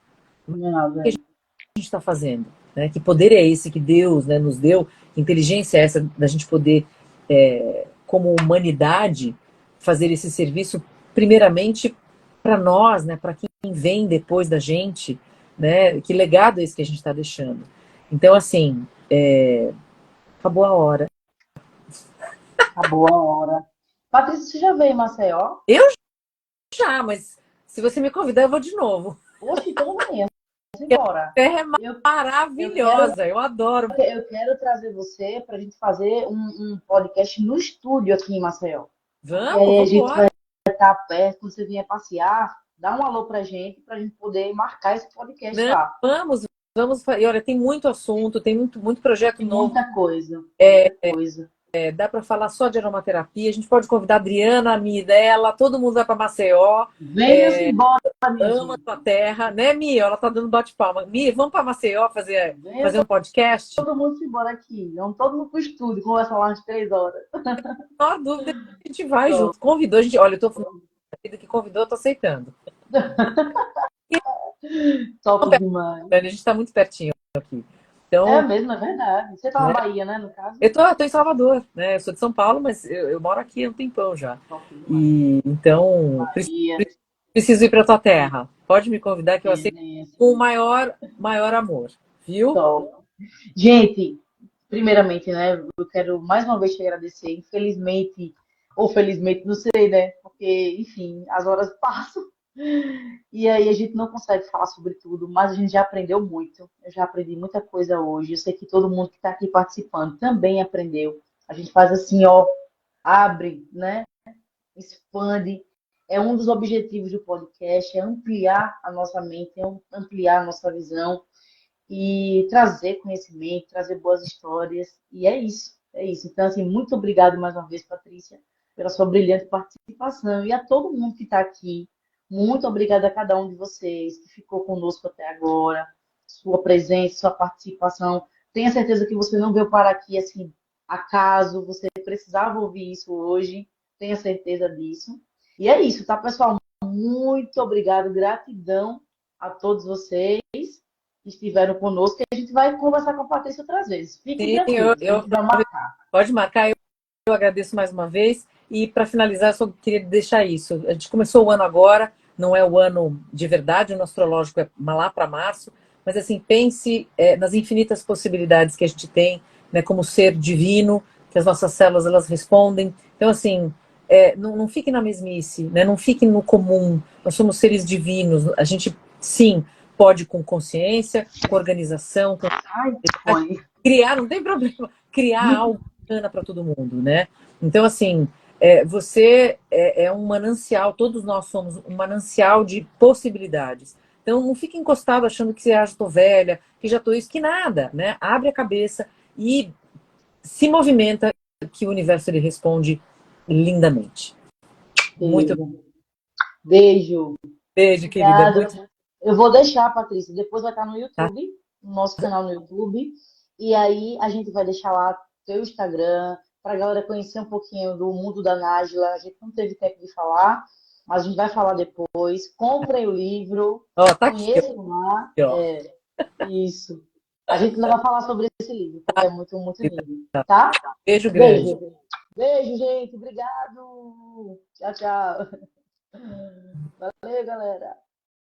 [SPEAKER 3] Não é nada.
[SPEAKER 2] O que a gente está fazendo? Né? Que poder é esse que Deus, né, nos deu? Que inteligência é essa da gente poder, como humanidade, fazer esse serviço, primeiramente, para nós, né? Para quem vem depois da gente, né? Que legado é esse que a gente está deixando? Então, assim, acabou a hora.
[SPEAKER 3] Acabou a hora. Patrícia, você já veio em Maceió?
[SPEAKER 2] Eu já, mas se você me convidar, eu vou de novo.
[SPEAKER 3] Oxe, então amanhã. Vamos embora.
[SPEAKER 2] A terra é maravilhosa, eu adoro.
[SPEAKER 3] Eu quero trazer você para a gente fazer um podcast no estúdio aqui em Maceió.
[SPEAKER 2] Vamos,
[SPEAKER 3] e aí a gente
[SPEAKER 2] embora.
[SPEAKER 3] vai estar perto, quando você vier passear, dá um alô pra gente poder marcar esse podcast lá.
[SPEAKER 2] Vamos. E olha, tem muito assunto, tem muito projeto
[SPEAKER 3] Tem
[SPEAKER 2] novo.
[SPEAKER 3] muita coisa.
[SPEAKER 2] Dá para falar só de aromaterapia. A gente pode convidar a Adriana, a Mi dela, todo mundo vai para Maceió.
[SPEAKER 3] Venha-se embora,
[SPEAKER 2] ama a tua terra, né, Mi? Ela tá dando bate-palma. Mi, vamos para Maceió fazer um podcast?
[SPEAKER 3] Todo mundo se embora aqui. Vamos todo mundo pro estúdio, conversar lá umas 3 horas.
[SPEAKER 2] Não há dúvida, a gente vai junto. Convidou, a gente, olha, eu tô falando que convidou, eu tô aceitando.
[SPEAKER 3] Top demais.
[SPEAKER 2] A gente tá muito pertinho aqui. Então,
[SPEAKER 3] É mesmo, é verdade. Você tá na Bahia, né, no caso?
[SPEAKER 2] eu tô em Salvador, né? Eu sou de São Paulo, mas eu moro aqui há um tempão já. E então, preciso ir para tua terra. Pode me convidar que eu aceito com o maior amor, viu?
[SPEAKER 3] Top. Gente, primeiramente, né, eu quero mais uma vez te agradecer. Infelizmente, ou felizmente, não sei, né? Porque, enfim, as horas passam. E aí a gente não consegue falar sobre tudo, mas a gente já aprendeu muito. Eu já aprendi muita coisa hoje. Eu sei que todo mundo que está aqui participando também aprendeu. A gente faz assim, abre, né? Expande. É um dos objetivos do podcast, é ampliar a nossa mente, ampliar a nossa visão e trazer conhecimento, trazer boas histórias. E é isso. Então, assim, muito obrigado mais uma vez, Patrícia, pela sua brilhante participação. E a todo mundo que está aqui, muito obrigada a cada um de vocês que ficou conosco até agora, sua presença, sua participação. Tenha certeza que você não veio para aqui assim, acaso, você precisava ouvir isso hoje, tenha certeza disso. E é isso, tá, pessoal? Muito obrigado, gratidão a todos vocês que estiveram conosco. E a gente vai conversar com a Patrícia outras vezes. Fiquem tranquilos, a gente vai marcar.
[SPEAKER 2] Pode marcar, eu agradeço mais uma vez. E para finalizar, eu só queria deixar isso. A gente começou o ano agora, não é o ano de verdade, o ano astrológico é lá para março, mas assim, pense nas infinitas possibilidades que a gente tem, né, como ser divino, que as nossas células elas respondem. Então, assim, não fique na mesmice, né? Não fique no comum. Nós somos seres divinos. A gente, sim, pode com consciência, com organização, com
[SPEAKER 3] Ai, foi.
[SPEAKER 2] criar, não tem problema, criar algo bacana para todo mundo, né? Então, assim, você é um manancial, todos nós somos um manancial de possibilidades. Então, não fique encostado achando que já estou velha, que já estou isso, que nada, né? Abre a cabeça e se movimenta, que o universo ele responde lindamente. Muito
[SPEAKER 3] Beijo.
[SPEAKER 2] beijo, querida.
[SPEAKER 3] Obrigada.
[SPEAKER 2] Muito...
[SPEAKER 3] Eu vou deixar, Patrícia. Depois vai estar no
[SPEAKER 2] Tá?
[SPEAKER 3] YouTube, no nosso canal no YouTube. E aí a gente vai deixar lá teu Instagram, para a galera conhecer um pouquinho do mundo da Nájila. A gente não teve tempo de falar, mas a gente vai falar depois. Comprem o livro,
[SPEAKER 2] Ó, tá aqui,
[SPEAKER 3] conheçam lá.
[SPEAKER 2] ó.
[SPEAKER 3] Isso. A gente ainda vai falar sobre esse livro, porque é muito, muito lindo. Tá?
[SPEAKER 2] Beijo grande.
[SPEAKER 3] Beijo. Beijo, gente. Obrigado. Tchau, tchau. Valeu, galera.